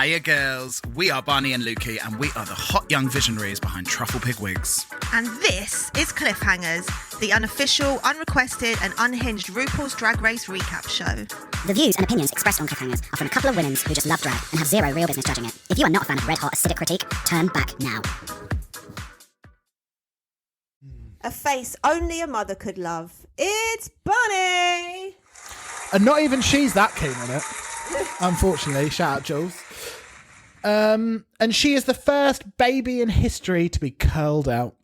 Hiya girls, we are Barney and Lukey and we are the hot young visionaries behind Truffle Pig Wigs. And this is Cliffhangers, the unofficial, unrequested and unhinged RuPaul's Drag Race recap show. The views and opinions expressed on Cliffhangers are from a couple of women who just love drag and have zero real business judging it. If you are not a fan of red-hot acidic critique, turn back now. A face only a mother could love. It's Bunny! And not even she's that keen on it, unfortunately. Shout out, Jules. And she is the first baby in history to be curled out.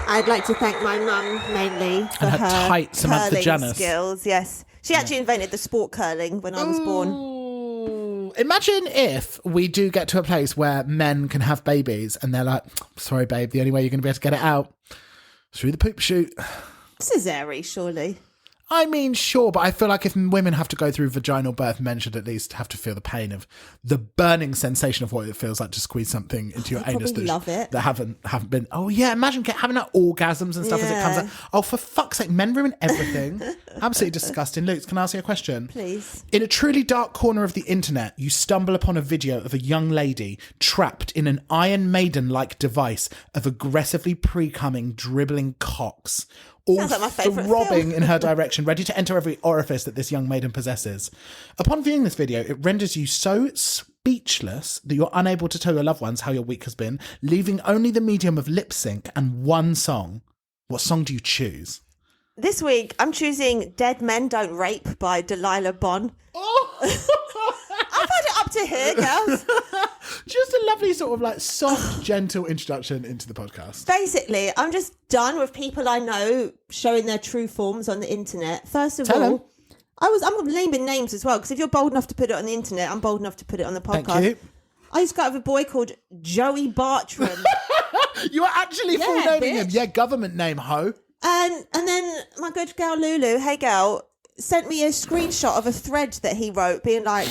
I'd like to thank my mum mainly for And her her tight Samantha curling Janus. skills. Yes, she actually invented the sport curling when I was born. Ooh. Imagine if we do get to a place where men can have babies and they're like, sorry, babe, the only way you're going to be able to get it out is through the poop chute. Cesarean, surely. I mean, sure, but I feel like if women have to go through vaginal birth, men should at least have to feel the pain of the burning sensation of what it feels like to squeeze something into your anus that haven't been. Oh yeah, imagine having like orgasms and stuff as it comes out. Oh, for fuck's sake, men ruin everything. Absolutely disgusting. Luke, can I ask you a question? Please. In a truly dark corner of the internet, you stumble upon a video of a young lady trapped in an Iron Maiden-like device of aggressively pre-coming, dribbling cocks. All Sounds like my favourite throbbing film. in her direction, ready to enter every orifice that this young maiden possesses. Upon viewing this video, it renders you so speechless that you're unable to tell your loved ones how your week has been, leaving only the medium of lip sync and one song. What song do you choose? This week, I'm choosing Dead Men Don't Rape by Delilah Bonn. Oh! I've had it up to here, girls. Just a lovely sort of like soft, gentle introduction into the podcast. Basically, I'm just done with people I know showing their true forms on the internet. First of Tell all, them. I'm naming names as well, because if you're bold enough to put it on the internet, I'm bold enough to put it on the podcast. Thank you. I used to go out with a boy called Joey Bartram. You are actually full Yeah, naming him. bitch. Yeah, government name, ho. And then my good girl Lulu, hey girl, sent me a screenshot of a thread that he wrote being like,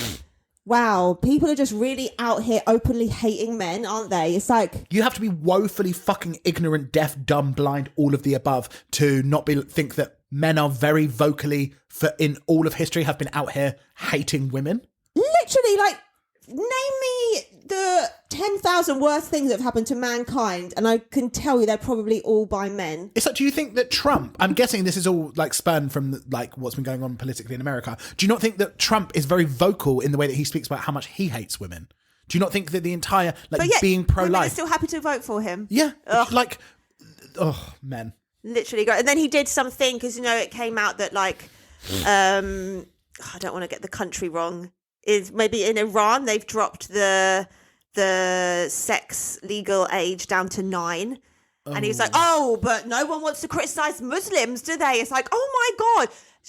wow, people are just really out here openly hating men, aren't they? It's like... You have to be woefully fucking ignorant, deaf, dumb, blind, all of the above to not think that men are very vocally, for in all of history, have been out here hating women. Literally, like, name me the 10,000 worst things that have happened to mankind, and I can tell you they're probably all by men. It's like, do you think that Trump, I'm guessing this is all like spun from like what's been going on politically in America. Do you not think that Trump is very vocal in the way that he speaks about how much he hates women? Do you not think that the entire, like, But yet, being women are pro-life? still happy to vote for him. Yeah, Ugh. like, oh, men. Literally great. And then he did something, because, you know, it came out that, like, I don't want to get the country wrong, is maybe in Iran they've dropped the sex legal age down to 9. And he was like, oh, but no one wants to criticize Muslims, do they? It's like, oh my God.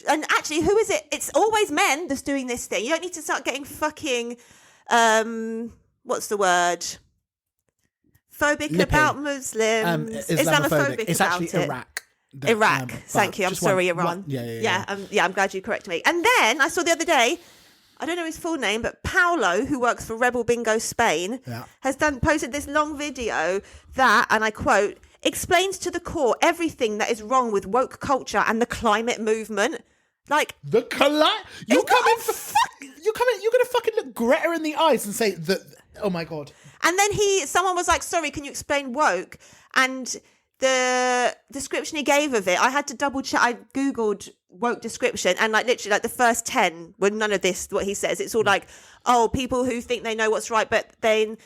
And actually, who is it? It's always men that's doing this thing. You don't need to start getting fucking, what's the word? Phobic Lippy. about Muslims. Islamophobic. It's about actually it. Iraq. Iraq. Thank you. I'm sorry, Iran. Yeah. I'm glad you corrected me. And then I saw the other day, I don't know his full name, but Paolo, who works for Rebel Bingo Spain, has posted this long video that, and I quote, explains to the core everything that is wrong with woke culture and the climate movement. Like you're gonna fucking look Greta in the eyes and say that. Oh my God. And then someone was like, sorry, can you explain woke? And the description he gave of it, I had to double check. I Googled woke description, and like literally like the first 10 were none of this, what he says. It's all like, oh, people who think they know what's right, but then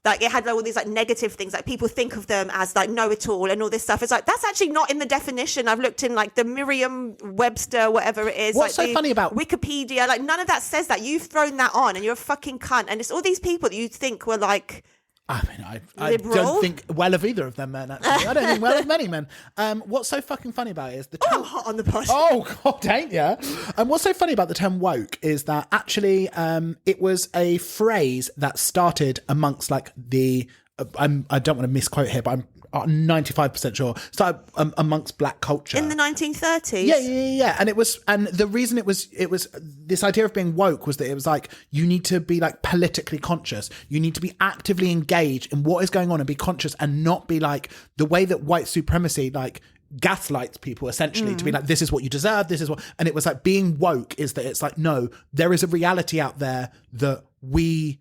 like it had like all these like negative things, like people think of them as like know-it-all and all this stuff. It's like, that's actually not in the definition. I've looked in like the Merriam-Webster, whatever it is. What's like so funny about Wikipedia? Like none of that says that. You've thrown that on and you're a fucking cunt. And it's all these people that you think were like, I mean, I don't think well of either of them men, actually. I don't think well of many men. What's so fucking funny about it is the term... I'm hot on the pod. Oh, God, ain't ya? And what's so funny about the term woke is that actually it was a phrase that started amongst like the... I don't want to misquote here, but I'm 95% sure, started amongst black culture in the 1930s. Yeah. And the reason it was this idea of being woke was that it was like, you need to be like politically conscious. You need to be actively engaged in what is going on and be conscious and not be like the way that white supremacy like gaslights people essentially to be like, this is what you deserve, this is what, and it was like being woke is that it's like, no, there is a reality out there that we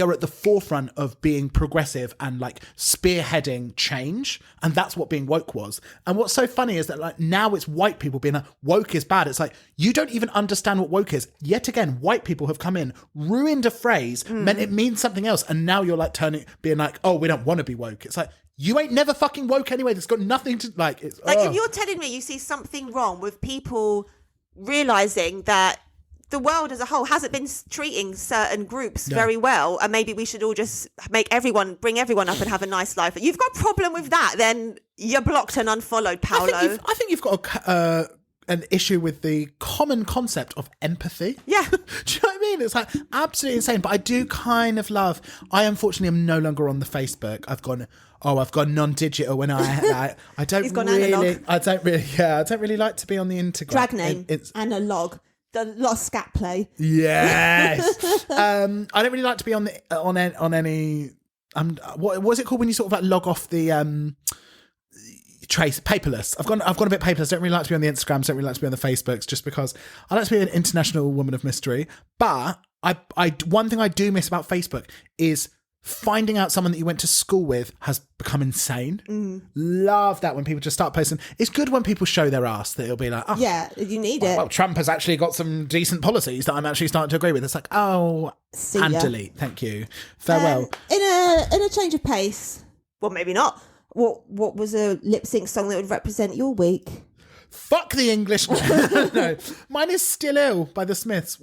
are at the forefront of being progressive and like spearheading change, and that's what being woke was. And what's so funny is that like now it's white people being like, woke is bad. It's like, you don't even understand what woke is. Yet again, white people have come in, ruined a phrase, meant it means something else, and now you're like being like, oh, we don't want to be woke. It's like, you ain't never fucking woke anyway. That's got nothing to like. It's like if you're telling me you see something wrong with people realizing that the world as a whole hasn't been treating certain groups very well, and maybe we should all just bring everyone up and have a nice life. If you've got a problem with that, then you're blocked and unfollowed, Paolo. I think you've got an issue with the common concept of empathy. Yeah. Do you know what I mean? It's like absolutely insane. But I do kind of love, I unfortunately am no longer on the Facebook. I've gone non-digital when I don't He's gone analog. analog. I don't really like to be on the Instagram. Drag name, analog. A lot of scat play. Yes. I don't really like to be on any. What was it called when you sort of like log off the trace paperless? I've gone a bit paperless. Don't really like to be on the Instagrams. Don't really like to be on the Facebooks, just because I like to be an international woman of mystery. But I one thing I do miss about Facebook is finding out someone that you went to school with has become insane. Love that when people just start posting. It's good when people show their ass, that it'll be like, oh, yeah, you need it. Well, Trump has actually got some decent policies that I'm actually starting to agree with. It's like, oh, and delete. Thank you. Farewell. In a change of pace. Well, maybe not. What was a lip sync song that would represent your week? Fuck the English. No, mine is Still Ill by the Smiths,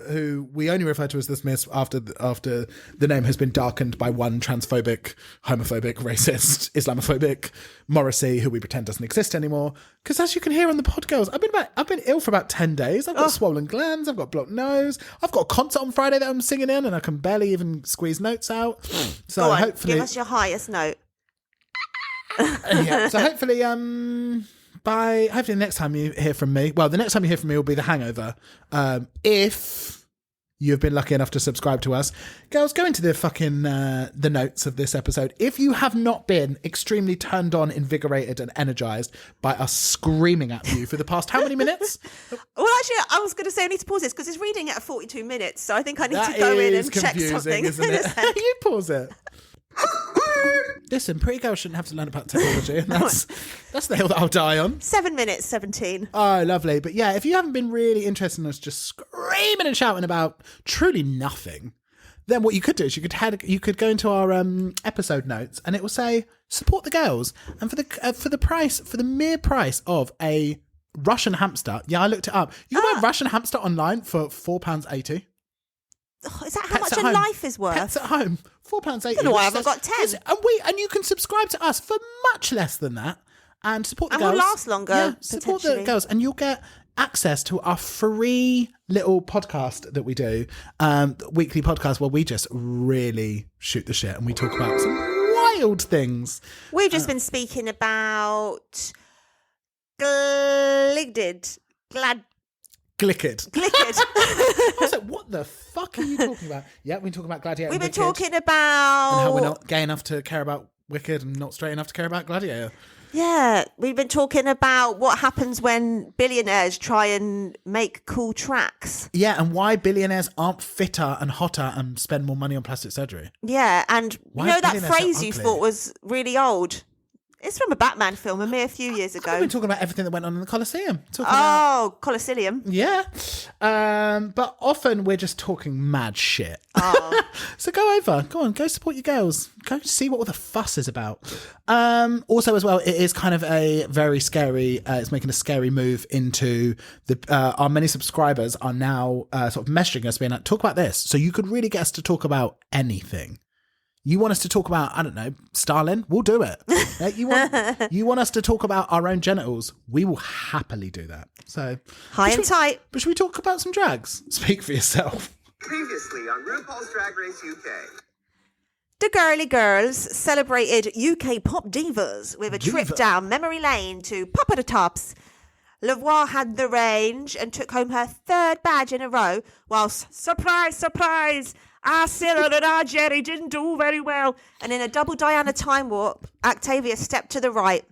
who we only refer to as the Smiths after the name has been darkened by one transphobic, homophobic, racist, Islamophobic Morrissey, who we pretend doesn't exist anymore. Because as you can hear on the podcast, I've been ill for about 10 days. I've got swollen glands. I've got blocked nose. I've got a concert on Friday that I'm singing in, and I can barely even squeeze notes out. So Go on, hopefully, give us your highest note. Yeah. So hopefully, hopefully the next time you hear from me, well, the next time you hear from me will be The Hangover. If you've been lucky enough to subscribe to us, girls, go into the fucking the notes of this episode. If you have not been extremely turned on, invigorated and energized by us screaming at you for the past how many minutes? Well, actually, I was going to say I need to pause this because it's reading at 42 minutes, so I think I need to go in and check something. Isn't it? You pause it. Listen, pretty girls shouldn't have to learn about technology, and that's the hill that I'll die on. 7 minutes, 17. Oh, lovely. But yeah, if you haven't been really interested in us just screaming and shouting about truly nothing, then what you could do is you could go into our episode notes, and it will say support the girls, and for the mere price of a Russian hamster. Yeah, I looked it up. You can buy a Russian hamster online for £4.80. Oh, is that how much a life is worth? Pets at home, £4.80. I don't know why I haven't got 10. And you can subscribe to us for much less than that, and support the girls. And we'll last longer. Yeah, support the girls, and you'll get access to our free little podcast that we do, weekly podcast where we just really shoot the shit and we talk about some wild things. We've just been speaking about Glicked. I was like, what the fuck are you talking about? Yeah, we've been talking about Gladiator. We've been Wicked, talking about... and how we're not gay enough to care about Wicked and not straight enough to care about Gladiator. Yeah, we've been talking about what happens when billionaires try and make cool tracks. Yeah, and why billionaires aren't fitter and hotter and spend more money on plastic surgery. Yeah, and Why you know are that billionaires so phrase you ugly? thought was really old? It's from a Batman film a mere few years ago. We've been talking about everything that went on in the Colosseum. Colosseum. Yeah. But often we're just talking mad shit. Oh. So go support your girls. Go see what all the fuss is about. Also as well, it is kind of a very scary, it's making a scary move into our many subscribers are now sort of messaging us being like, talk about this. So you could really get us to talk about anything. You want us to talk about, I don't know, Stalin? We'll do it. You want us to talk about our own genitals? We will happily do that. So High and tight. But should we talk about some drags? Speak for yourself. Previously on RuPaul's Drag Race UK. The Girly Girls celebrated UK pop divas with a trip down memory lane to Pop at the Tops. Lavoie had the range and took home her third badge in a row, whilst, surprise, surprise, our Cyril and our Jerry didn't do very well. And in a double Diana time warp, Octavia stepped to the right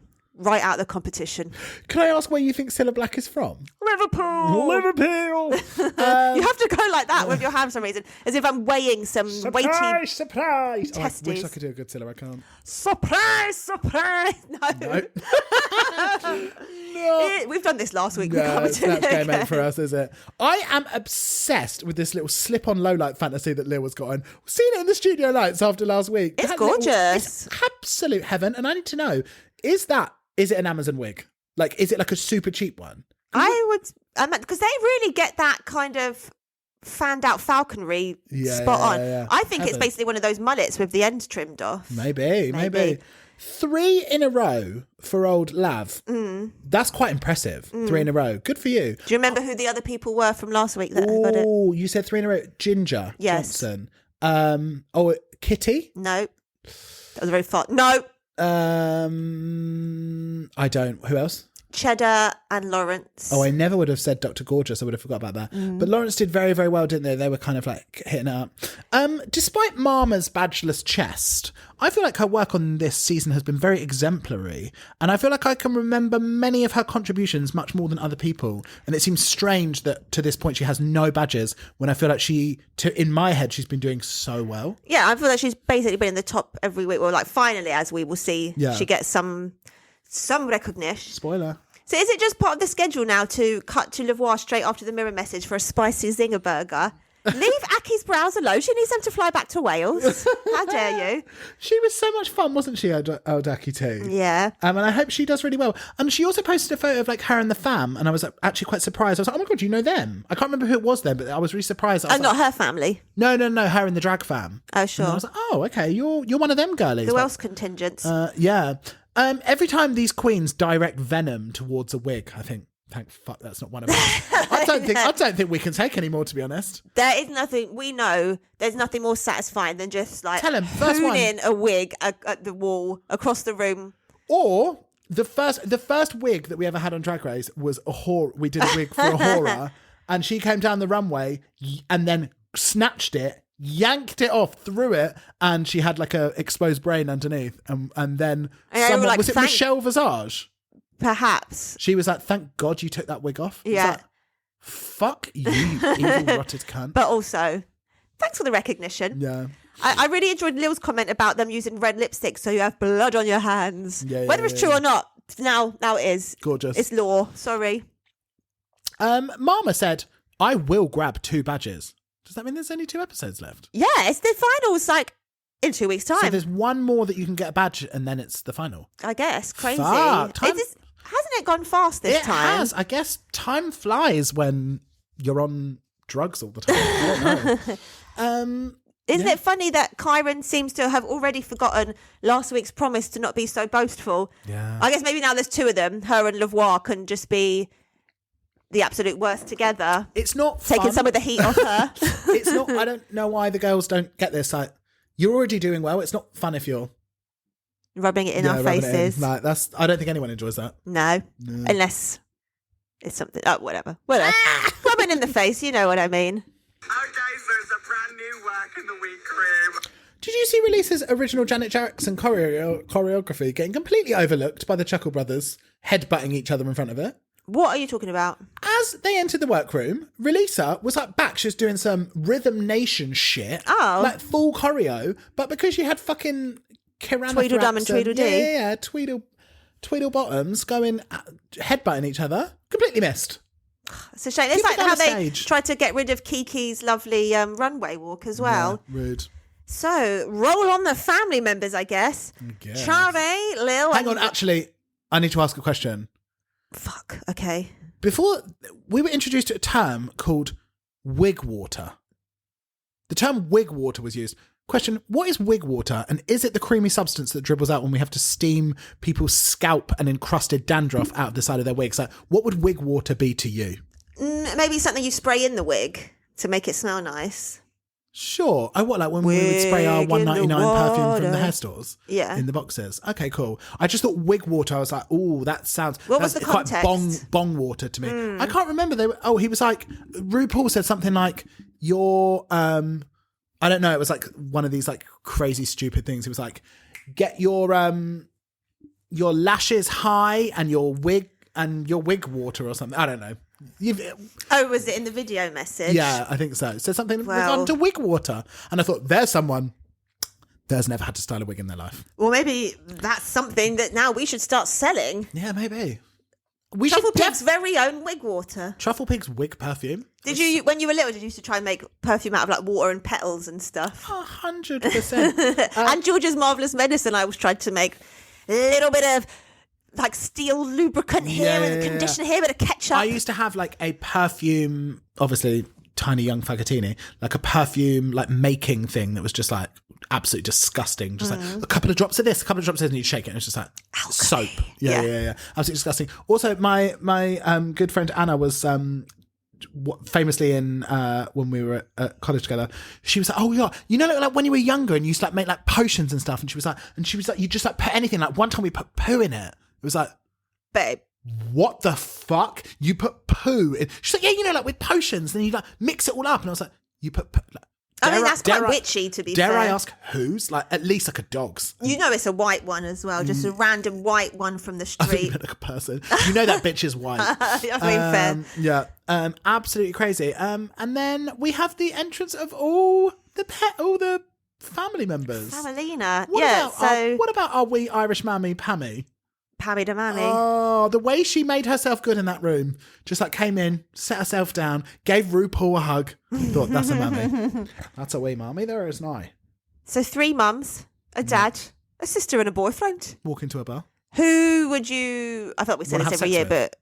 out of the competition. Can I ask where you think Cilla Black is from? Liverpool. You have to go like that with your hand for some reason, as if I'm weighing some weighty Surprise! Oh, I testes. wish I could do a good Silla. I can't. Surprise! No. We've done this last week. No, that's game over for us, is it? I am obsessed with this little slip-on low-light fantasy that Lil was got on. We've seen it in the studio lights after last week. It's That gorgeous. It's absolute heaven. And I need to know, is it an Amazon wig? Like, is it like a super cheap one? I would, because they really get that kind of fanned out falconry spot on. Yeah. I think it's basically one of those mullets with the end trimmed off. Maybe. 3 in a row for old Lav. That's quite impressive. 3 in a row. Good for you. Do you remember who the other people were from last week that got it? Oh, you said 3 in a row. Ginger Johnson. Kitty? No. That was very fun. No. I don't. Who else? Cheddar and Lawrence. Oh, I never would have said Dr. Gorgeous. I would have forgot about that. But Lawrence did very, very well, didn't they? They were kind of like hitting it up. Despite Mama's badgeless chest, I feel like her work on this season has been very exemplary. And I feel like I can remember many of her contributions much more than other people. And it seems strange that to this point she has no badges when I feel like in my head, she's been doing so well. Yeah, I feel like she's basically been in the top every week. Well, like finally, as we will see, she gets some recognition. Spoiler. So is it just part of the schedule now to cut to Lavoie straight after the mirror message for a spicy zinger burger? Leave Aki's brows alone. She needs them to fly back to Wales. How dare you? She was so much fun, wasn't she, old Aki too? Yeah. And I hope she does really well. And she also posted a photo of like her and the fam, and I was actually quite surprised. I was like, oh my God, you know them? I can't remember who it was then, but I was really surprised. And not her family. No, her and the drag fam. Oh, sure. And I was like, oh, okay, you're one of them girlies. Who else contingents? Yeah. Every time these queens direct venom towards a wig, I think, thank fuck that's not one of them. I don't think we can take any more, to be honest. There is nothing, we know there's nothing more satisfying than just like Tell him, first one. in a wig at the wall across the room. Or the first wig that we ever had on Drag Race was a horror. We did a wig for a horror, and she came down the runway and then snatched it, yanked it off, threw it, and she had like a exposed brain underneath. And then someone, was it Michelle Visage? Perhaps. She was like, thank God you took that wig off. Yeah. Like, fuck you, evil rotted cunt. But also, thanks for the recognition. Yeah. I really enjoyed Lil's comment about them using red lipstick so you have blood on your hands. Yeah, Whether it's true or not, now it is. Gorgeous. It's law. Sorry. Mama said, I will grab 2 badges. Does that mean there's only 2 episodes left? Yeah, it's the finals like in 2 weeks' time. So there's one more that you can get a badge and then it's the final. I guess. Crazy. Fuck, Hasn't it gone fast this time? It has. I guess time flies when you're on drugs all the time. I don't know. Isn't it funny that Kyron seems to have already forgotten last week's promise to not be so boastful? Yeah. I guess maybe now there's 2 of them. Her and Lavoie can just be the absolute worst together. It's not taking fun. some of the heat off her. It's not. I don't know why the girls don't get this. Like, you're already doing well. It's not fun if you're rubbing it in our faces. Like, I don't think anyone enjoys that. No. Unless it's something. Oh, whatever. Rubbing in the face. You know what I mean. Okay, so it's a brand new work in the week crew. Did you see Release's original Janet Jackson choreography getting completely overlooked by the Chuckle Brothers, headbutting each other in front of it? What are you talking about? As they entered the workroom, Releasa was like back, she was doing some Rhythm Nation shit. Oh. Like full choreo, but because she had fucking Tweedledum and Tweedledee. Yeah, Tweedle bottoms going headbutting each other, completely missed. It's a shame. It's like how they tried to get rid of Kiki's lovely runway walk as well. Yeah, rude. So, roll on the family members, I guess. Charlie, Lil. Hang on, actually, I need to ask a question. Fuck, okay. Before, we were introduced to a term called wig water. The term wig water was used. Question, what is wig water, and is it the creamy substance that dribbles out when we have to steam people's scalp and encrusted dandruff out of the side of their wigs? Like, what would wig water be to you? Maybe something you spray in the wig to make it smell nice. Sure. Oh, what, like when we would spray our $1.99 perfume from the hair stores? Yeah. In the boxes. Okay, cool. I just thought wig water, I was like, ooh, that sounds... What was the context? Quite bong water to me. I can't remember. He was like... RuPaul said something like, your... I don't know, it was like one of these like crazy stupid things. It was like, get your lashes high and your wig water or something. I don't know. Oh, was it in the video message? Yeah, I think so. So something Well- regarding to wig water. And I thought, there's someone that's never had to style a wig in their life. Well, maybe that's something that now we should start selling. Yeah, maybe. We Truffle should Pig's very own wig water. Truffle Pig's wig perfume. Did you, when you were little, did you used to try and make perfume out of like water and petals and stuff? 100%. And George's Marvellous Medicine, I always tried to make a little bit of like steel lubricant here and conditioner here, a bit of ketchup. I used to have like a perfume, obviously tiny young fagottini, like a perfume like making thing that was just like absolutely disgusting. Just like a couple of drops of this, a couple of drops of this, and you shake it and it's just like soap. Yeah. Absolutely disgusting. Also, my good friend Anna was famously in when we were at college together, she was like, oh yeah, you know, like when you were younger and you used to like make like potions and stuff, and she was like you just like put anything, like one time we put poo in it. It was like, babe, what the fuck? You put poo in? She's like, yeah, you know, like with potions, then you like mix it all up. And I was like, you put poo? Like, I mean, that's quite witchy, to be fair. Dare I ask whose? Like, at least like a dog's. You know it's a white one as well, just a random white one from the I think street. you look like a person. You know that bitch is white. I mean, fair. Yeah. Absolutely crazy. And then we have the entrance of all the family members. Samalina. What about our wee Irish mammy, Pammy? Pammy da Mammy. Oh, the way she made herself good in that room. Just like came in, sat herself down, gave RuPaul a hug. Thought, that's a mammy. That's a wee mammy. There is I. So 3 mums, a dad, a sister and a boyfriend. Walk into a bar. Who would you... I thought we said Wanna this have every sex year, with? but...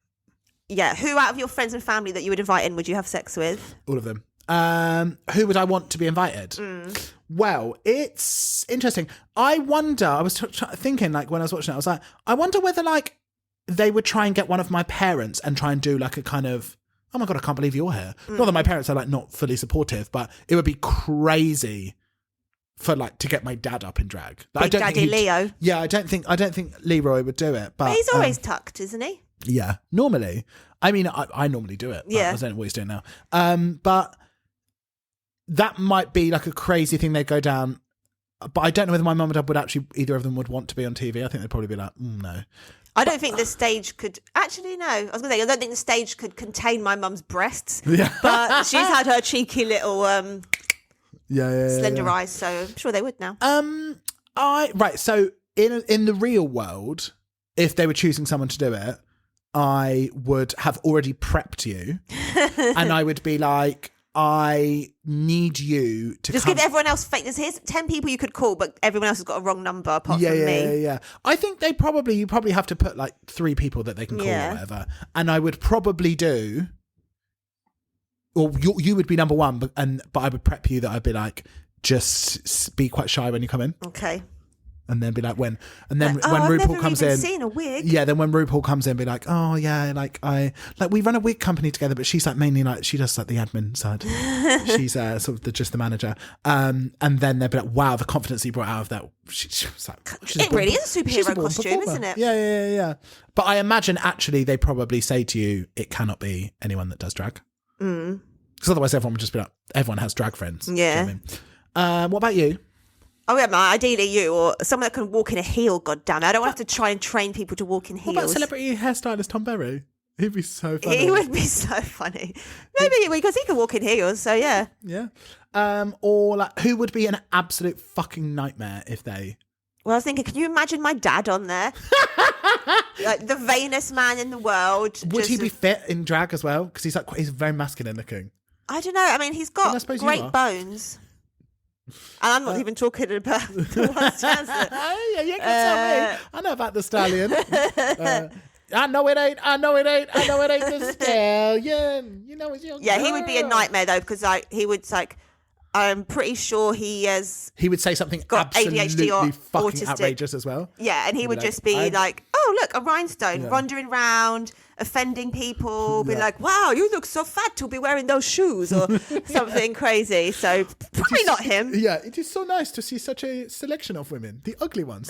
Yeah, who out of your friends and family that you would invite in would you have sex with? All of them. Who would I want to be invited? Well, it's interesting. I wonder, I was thinking, like, when I was watching it, I was like, I wonder whether, like, they would try and get one of my parents and try and do, like, a kind of, oh my God, I can't believe you're here. Not that my parents are, like, not fully supportive, but it would be crazy for, like, to get my dad up in drag. Like, Big Daddy Leo. Yeah, I don't think Leroy would do it. But He's always tucked, isn't he? Yeah, normally. I mean, I normally do it. Yeah. I don't know what he's doing now. But that might be like a crazy thing they'd go down. But I don't know whether my mum and dad would actually, either of them would want to be on TV. I think they'd probably be like, no. I don't think the stage could... Actually, no. I was going to say, I don't think the stage could contain my mum's breasts. Yeah. But she's had her cheeky little slender yeah. eyes, so I'm sure they would now. Right, so in the real world, if they were choosing someone to do it, I would have already prepped you. And I would be like, I need you to just give everyone else fake. Here's 10 people you could call, but everyone else has got a wrong number apart from me. Yeah. I think you probably have to put like 3 people that they can call or whatever. And I would probably do, or you would be number 1, but I would prep you that I'd be like, just be quite shy when you come in. Okay. And then be like, when RuPaul I've comes never in, seen a wig. Yeah, then when RuPaul comes in, be like, oh yeah, like we run a wig company together, but she's like mainly like she does like the admin side. She's sort of just the manager. And then they'd be like, wow, the confidence he brought out of that. She was like, it really is a superhero costume, isn't it? Yeah. But I imagine actually they probably say to you, it cannot be anyone that does drag, because otherwise everyone would just be like, everyone has drag friends. Yeah. Do you know what I mean? What about you? Oh yeah, ideally you or someone that can walk in a heel. God damn it! I don't want to have to try and train people to walk in heels. What about celebrity hairstylist Tom Berry? He'd be so funny. He would be so funny. Maybe because he can walk in heels. So yeah. Yeah. Or like, who would be an absolute fucking nightmare if they? Well, I was thinking, can you imagine my dad on there? Like the vainest man in the world. Would he be fit in drag as well? Because he's very masculine looking. I don't know. I mean, he's got great bones. And I'm not even talking about the ones Chancellor. Yeah, you can tell me. I know about the stallion. I know it ain't the stallion. You know it's your Yeah, girl. he would be a nightmare though, because he would I'm pretty sure he would say something got absolutely ADHD or fucking autistic. outrageous as well. Yeah, and he would just be like, oh, look, a rhinestone wandering around, offending people, be like, wow, you look so fat to be wearing those shoes or something crazy. So probably not him. Yeah, it is so nice to see such a selection of women. The ugly ones.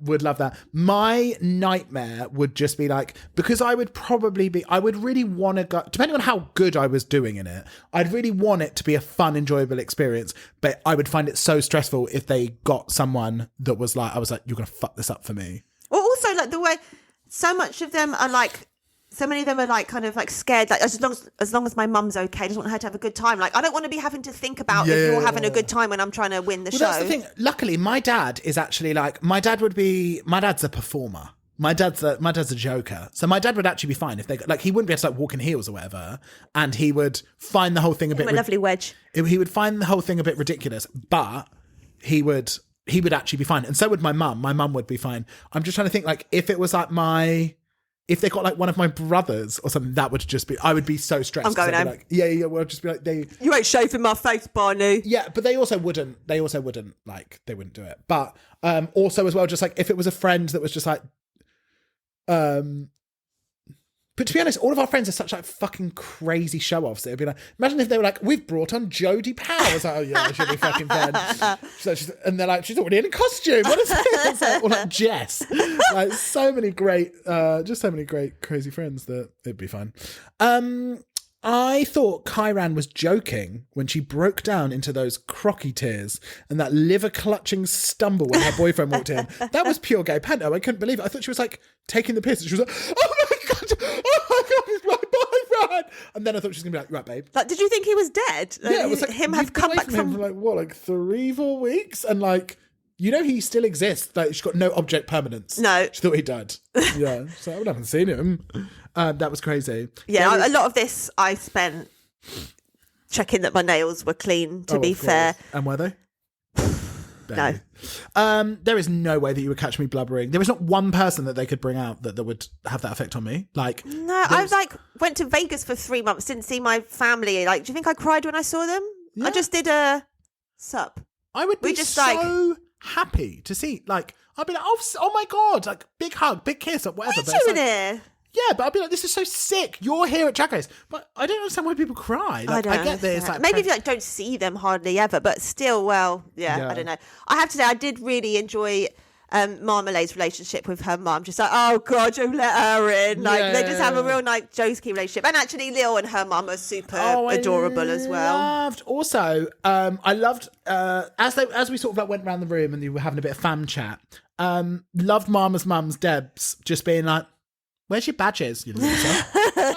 Would love that. My nightmare would just be like, because I would really want to go, depending on how good I was doing in it, I'd really want it to be a fun, enjoyable experience, but I would find it so stressful if they got someone that was like, I was like, you're going to fuck this up for me. Well, also like the way so much of them are like, so many of them are like kind of like scared, like as long as my mum's okay, I just want her to have a good time. Like I don't want to be having to think about if you're having a good time when I'm trying to win the show. That's the thing. Luckily, my dad is actually like, my dad's a performer. My dad's a joker. So my dad would actually be fine if he wouldn't be able to like walk in heels or whatever, and he would find the whole thing a bit. A lovely wedge. He would find the whole thing a bit ridiculous, but he would actually be fine, and so would my mum. My mum would be fine. I'm just trying to think like if it was like if they got like one of my brothers or something, that would just be, I would be so stressed. I'm going home. Like, yeah, we'll just be like, you ain't shaving my face, Barney. Yeah, but they also wouldn't like, they wouldn't do it. But also as well, just like if it was a friend that was just like, but to be honest, all of our friends are such like fucking crazy show-offs. It would be like, imagine if they were like, we've brought on Jodie Powell. I was like, oh yeah, she'll be fucking fun. And they're like, she's already in a costume. What is this? Or like Jess. Like so many great crazy friends that it'd be fun. I thought Kyran was joking when she broke down into those crocky tears and that liver-clutching stumble when her boyfriend walked in. That was pure gay panto. I couldn't believe it. I thought she was like taking the piss. And she was like, oh my God, it's my boyfriend. And then I thought she was going to be like, right, babe. Like, did you think he was dead? Yeah, it was like, him have come back from him for like, what, like 3-4 weeks? And like, you know he still exists. Like, she's got no object permanence. No. She thought he died. Yeah. So I haven't seen him. That was crazy. Yeah, a lot of this I spent checking that my nails were clean, to be fair. And were they? No. There is no way that you would catch me blubbering. There is not one person that they could bring out that would have that effect on me. Like, no, I like went to Vegas for 3 months, didn't see my family. Like, do you think I cried when I saw them? Yeah. I just did a sup. I would be just so happy to see. Like, I'd be like, oh my God, like big hug, big kiss, or whatever. What are you doing here? Yeah, but I'd be like, this is so sick. You're here at Drag Race. But I don't understand why people cry. Like, I get this. Like, maybe if you like, don't see them hardly ever, but still, well, yeah, I don't know. I have to say, I did really enjoy Marmalade's relationship with her mum. Just like, oh God, you let her in. Like, they just have a real like jokey relationship. And actually, Lil and her mum are super adorable as well. Also, I loved as we sort of like went around the room and you were having a bit of fam chat. Loved Mama's mum's Debs just being like, where's your badges, you loser? Like,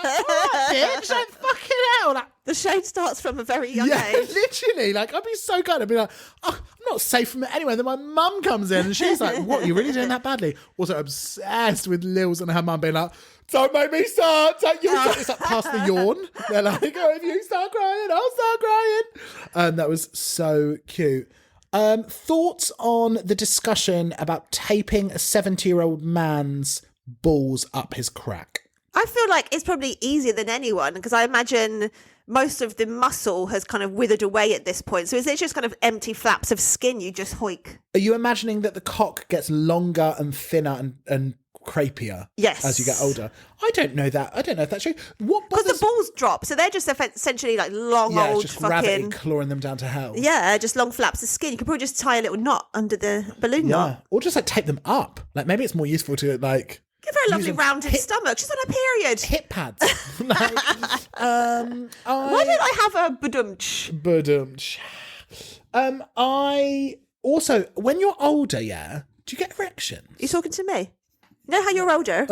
bitch, like, fucking hell. Like, the shade starts from a very young age. Literally. Like, I'd be so good. I'd be like, oh, I'm not safe from it anyway. Then my mum comes in and she's like, what, you really doing that badly? Also obsessed with Lils and her mum being like, don't make me start. It's like past the yawn. They're like, oh, if you start crying, I'll start crying. That was so cute. Thoughts on the discussion about taping a 70-year-old man's balls up his crack? I feel like it's probably easier than anyone because I imagine most of the muscle has kind of withered away at this point. So is it just kind of empty flaps of skin you just hoik? Are you imagining that the cock gets longer and thinner and crepier as you get older? I don't know that. I don't know if that's true. Because the balls drop, so they're just essentially like long old just fucking gravity clawing them down to hell. Yeah, just long flaps of skin. You could probably just tie a little knot under the balloon knot, or just like tape them up. Like maybe it's more useful to like give her a lovely rounded stomach. She's on her period. Hip pads. Why don't I have a badumch? I also, when you're older, do you get erections? You talking to me? You know how you're older?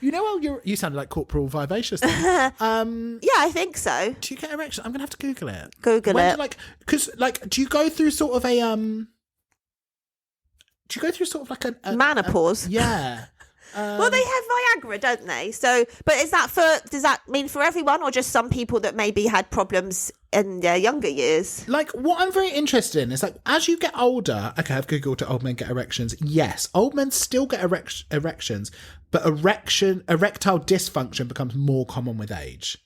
You know how you sounded like Corporal Vivacious. Yeah, I think so. Do you get erections? I'm gonna have to Google it. Google it. Because do you go through sort of a Do you go through sort of like a menopause? Yeah. Well, they have Viagra, don't they? So, but does that mean for everyone or just some people that maybe had problems in their younger years? Like, what I'm very interested in is like, as you get older, okay, I've Googled old men get erections. Yes, old men still get erections, but erectile dysfunction becomes more common with age.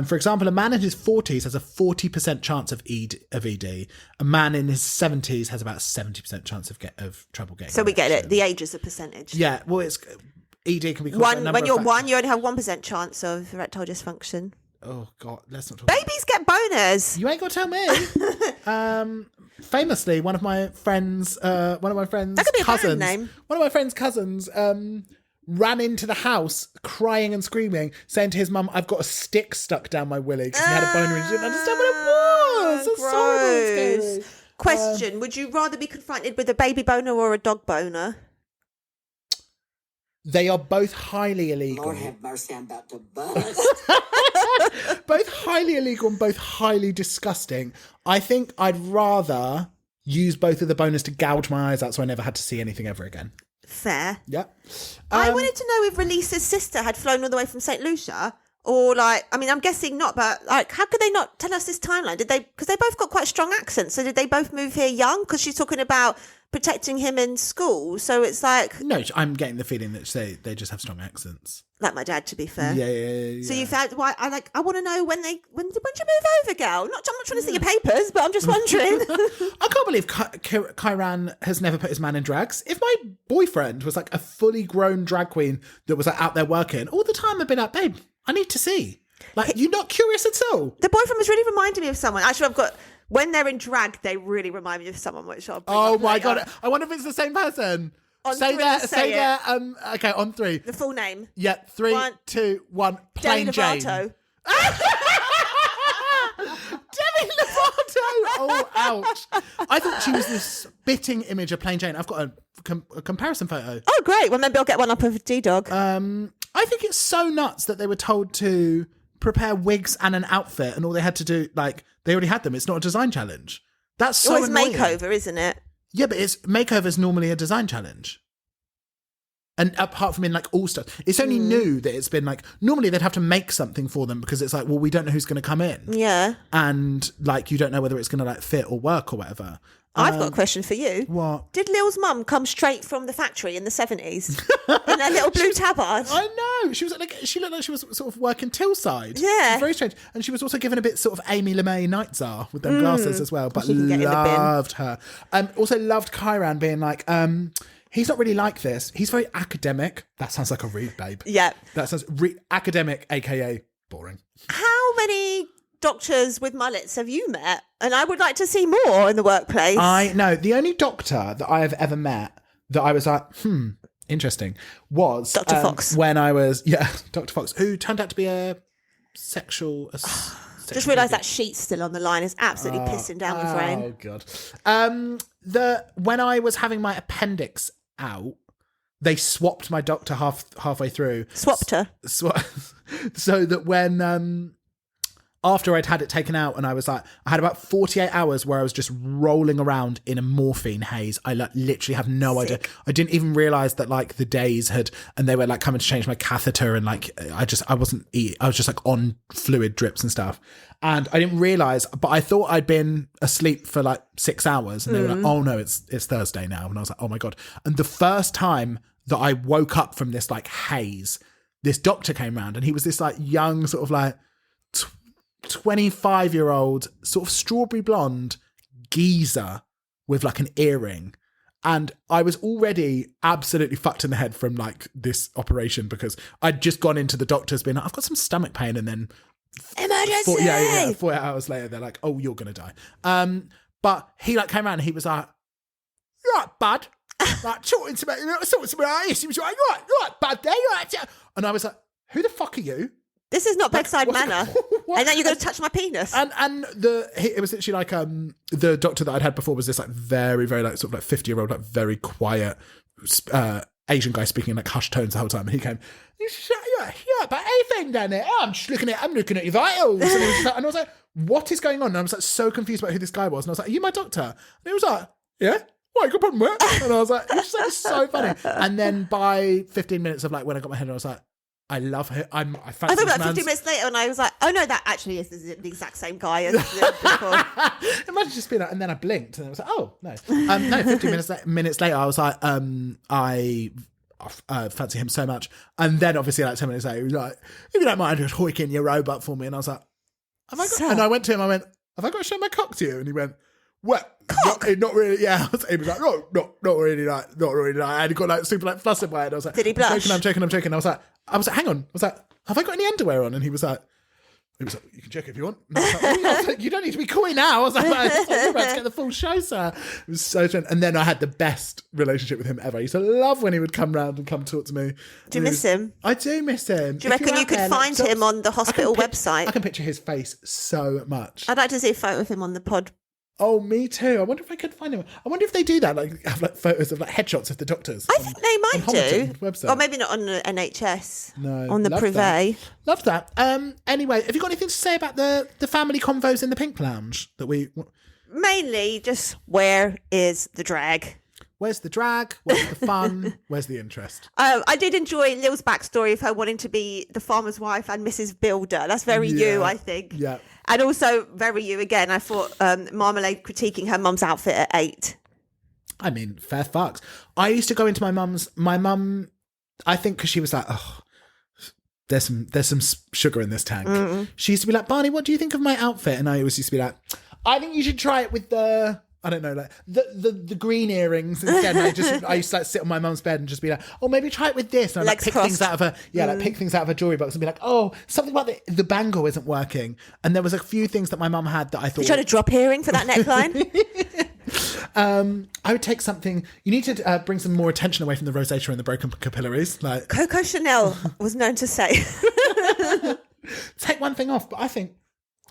For example, a man in his 40s has a 40% chance of ED. A man in his 70s has about a 70% chance of trouble getting. So we get it. The age is a percentage. Yeah. Well, it's ED can be when you're one, you only have 1% chance of erectile dysfunction. Oh God, let's not talk. Babies get boners. You ain't got to tell me. Famously, one of my friends' that could be a band name. One of my friend's cousins. Ran into the house crying and screaming, saying to his mum, I've got a stick stuck down my willy because he had a boner and he didn't understand what it was. It's so scary. Question, would you rather be confronted with a baby boner or a dog boner? They are both highly illegal. Lord have mercy, I'm about to bust. Both highly illegal and both highly disgusting. I think I'd rather use both of the boners to gouge my eyes out so I never had to see anything ever again. Fair. Yeah. I wanted to know if Release's sister had flown all the way from St. Lucia, or like, I mean, I'm guessing not, but like, how could they not tell us this timeline? Did they? Because they both got quite strong accents. So did they both move here young? Because she's talking about protecting him in school. So it's like, No, I'm getting the feeling that they just have strong accents. like my dad, to be fair. Yeah. So you found why? I want to know when did you move over, girl? I'm not trying to see your papers, but I'm just wondering. I can't believe Kyran has never put his man in drags. If my boyfriend was like a fully grown drag queen that was like, out there working all the time, I'd be like, babe, I need to see. Like, you're not curious at all. The boyfriend was really reminding me of someone. Actually, I've got, when they're in drag, they really remind me of someone, which I'll bring Oh up my later. God. I wonder if it's the same person. On Say three, there. say it. Okay, on 3. The full name. Yeah, 3, One. 2, 1. Plain Demi Jane. Lovato. Demi Lovato! Oh, ouch. I thought she was this spitting image of Plain Jane. I've got a comparison photo. Oh, great. Well, maybe I'll get one up of D-Dog. I think it's so nuts that they were told to prepare wigs and an outfit, and all they had to do, like, they already had them. It's not a design challenge. That's so It's annoying. makeover, isn't it? Yeah, but makeover's normally a design challenge. And apart from in like All Stars, it's only new that it's been like, normally they'd have to make something for them because it's like, well, we don't know who's going to come in. Yeah. And like, you don't know whether it's going to like fit or work or whatever. I've got a question for you. What? Did Lil's mum come straight from the factory in the 70s? In her little blue tabard? I know. She was like, she looked like she was sort of working Tillside. Yeah. It was very strange. And she was also given a bit sort of Amy LeMay Nightjar with them glasses as well. But She can get in the bin. loved her. Also loved Kyran being like, he's not really like this. He's very academic. That sounds like a read, babe. Yeah. That sounds academic, aka boring. How many doctors with mullets have you met? And I would like to see more in the workplace. I know. The only doctor that I have ever met that I was like, interesting, was Dr. Fox. When I was, Dr. Fox, who turned out to be a sexual Just realised that sheet's still on the line. It's absolutely pissing down with rain. Oh, God. When I was having my appendix out, they swapped my doctor halfway through. Swapped her. So that when after I'd had it taken out, and I was like, I had about 48 hours where I was just rolling around in a morphine haze. I like literally have no idea. I didn't even realise that like the days had, and they were like coming to change my catheter, and like I was just like on fluid drips and stuff. And I didn't realise, but I thought I'd been asleep for like 6 hours, and they were like, oh no, it's Thursday now. And I was like, oh my God. And the first time that I woke up from this like haze, this doctor came round, and he was this like young sort of like 25-year-old sort of strawberry blonde geezer with like an earring. And I was already absolutely fucked in the head from like this operation, because I'd just gone into the doctor's being like, I've got some stomach pain, and then Emergency! 4 hours later they're like, oh, you're gonna die. But he like came around and he was like, you're right, bud. Like talking to me like this. He was like, you're right, bud there, you're right. And I was like, who the fuck are you? This is not bedside What's- manner. what? And then you're going to touch my penis. And it was literally like the doctor that I'd had before was this like very, very like sort of like 50-year-old like very quiet Asian guy speaking in like hushed tones the whole time. And he came, yeah, but anything down there. Oh, I'm looking at your vitals. And I was like, what is going on? And I was like so confused about who this guy was. And I was like, are you my doctor? And he was like, yeah. Why, good problem, with it? And I was like, it was just like so funny. And then by 15 minutes of like when I got my head, I was like, I love her. I I fancy thought this about 15 minutes later, and I was like, oh no, that actually is the exact same guy as before. Imagine just being like, and then I blinked, and I was like, oh no. No, 15 minutes later, I was like, I fancy him so much. And then obviously like 10 minutes later, he was like, if you don't mind just hoiking your robot for me. And I was like, have I got? Sir. And I went to him, I went, have I got to show my cock to you? And he went, what? Cock? Not really, yeah. He was like, no, not really. And he got like super like flustered by it. And I was like, Did he blush? I'm joking. I was like, hang on. I was like, have I got any underwear on? And he was like, you can check if you want. And I was like, oh, I was like, you don't need to be coy now. I was like, you're about to get the full show, sir. It was so strange. And then I had the best relationship with him ever. I used to love when he would come round and come talk to me. Do you miss him? I do miss him. Do you reckon you could find him on the hospital website? I can picture his face so much. I'd like to see a photo of him on the pod Oh, me too. I wonder if I could find them. I wonder if they do that, like have like photos of like headshots of the doctors. I think they might do. Website. Or maybe not on the NHS. No, on the Privé. Love that. Anyway, have you got anything to say about the family convos in the Pink Lounge that we? Mainly just where is the drag? Where's the drag? Where's the fun? Where's the interest? I did enjoy Lil's backstory of her wanting to be the farmer's wife and Mrs. Builder. That's very you, I think. Yeah. And also very you again. I thought Marmalade critiquing her mum's outfit at 8. I mean, fair fucks. I used to go into my mum, I think because she was like, oh, there's some sugar in this tank. Mm-mm. She used to be like, Barney, what do you think of my outfit? And I always used to be like, I think you should try it with the, I don't know, like the green earrings instead. And I used to like sit on my mum's bed and just be like, oh, maybe try it with this. And I'd like pick things out of her, like pick things out of her jewelry box and be like, oh, something about the bangle isn't working. And there was a few things that my mum had that I thought. You tried a drop earring for that neckline? I would take something. You need to bring some more attention away from the rosacea and the broken capillaries. Like Coco Chanel was known to say. Take one thing off, but I think.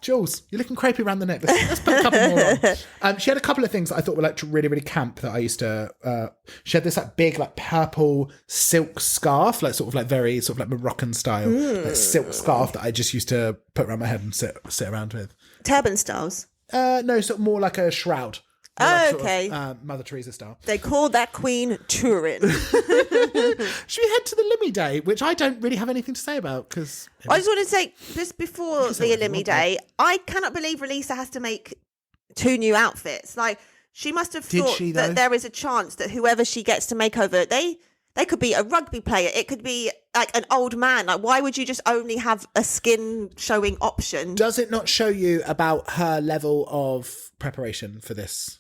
Jules, you're looking crepey around the neck. Let's put a couple more on. She had a couple of things that I thought were like really, really camp that I used to... she had this like big like purple silk scarf, like sort of like very sort of like Moroccan style like silk scarf that I just used to put around my head and sit around with. Turban styles? No, sort of more like a shroud. Okay. Sort of, Mother Teresa style. They call that queen Turin. Should we head to the Limmy Day, which I don't really have anything to say about because... I just want to say, just before the Limmy Day, I cannot believe Relisa has to make 2 new outfits. Like, she must have thought that there is a chance that whoever she gets to make over, they could be a rugby player. It could be like an old man. Like, why would you just only have a skin showing option? Does it not show you about her level of preparation for this?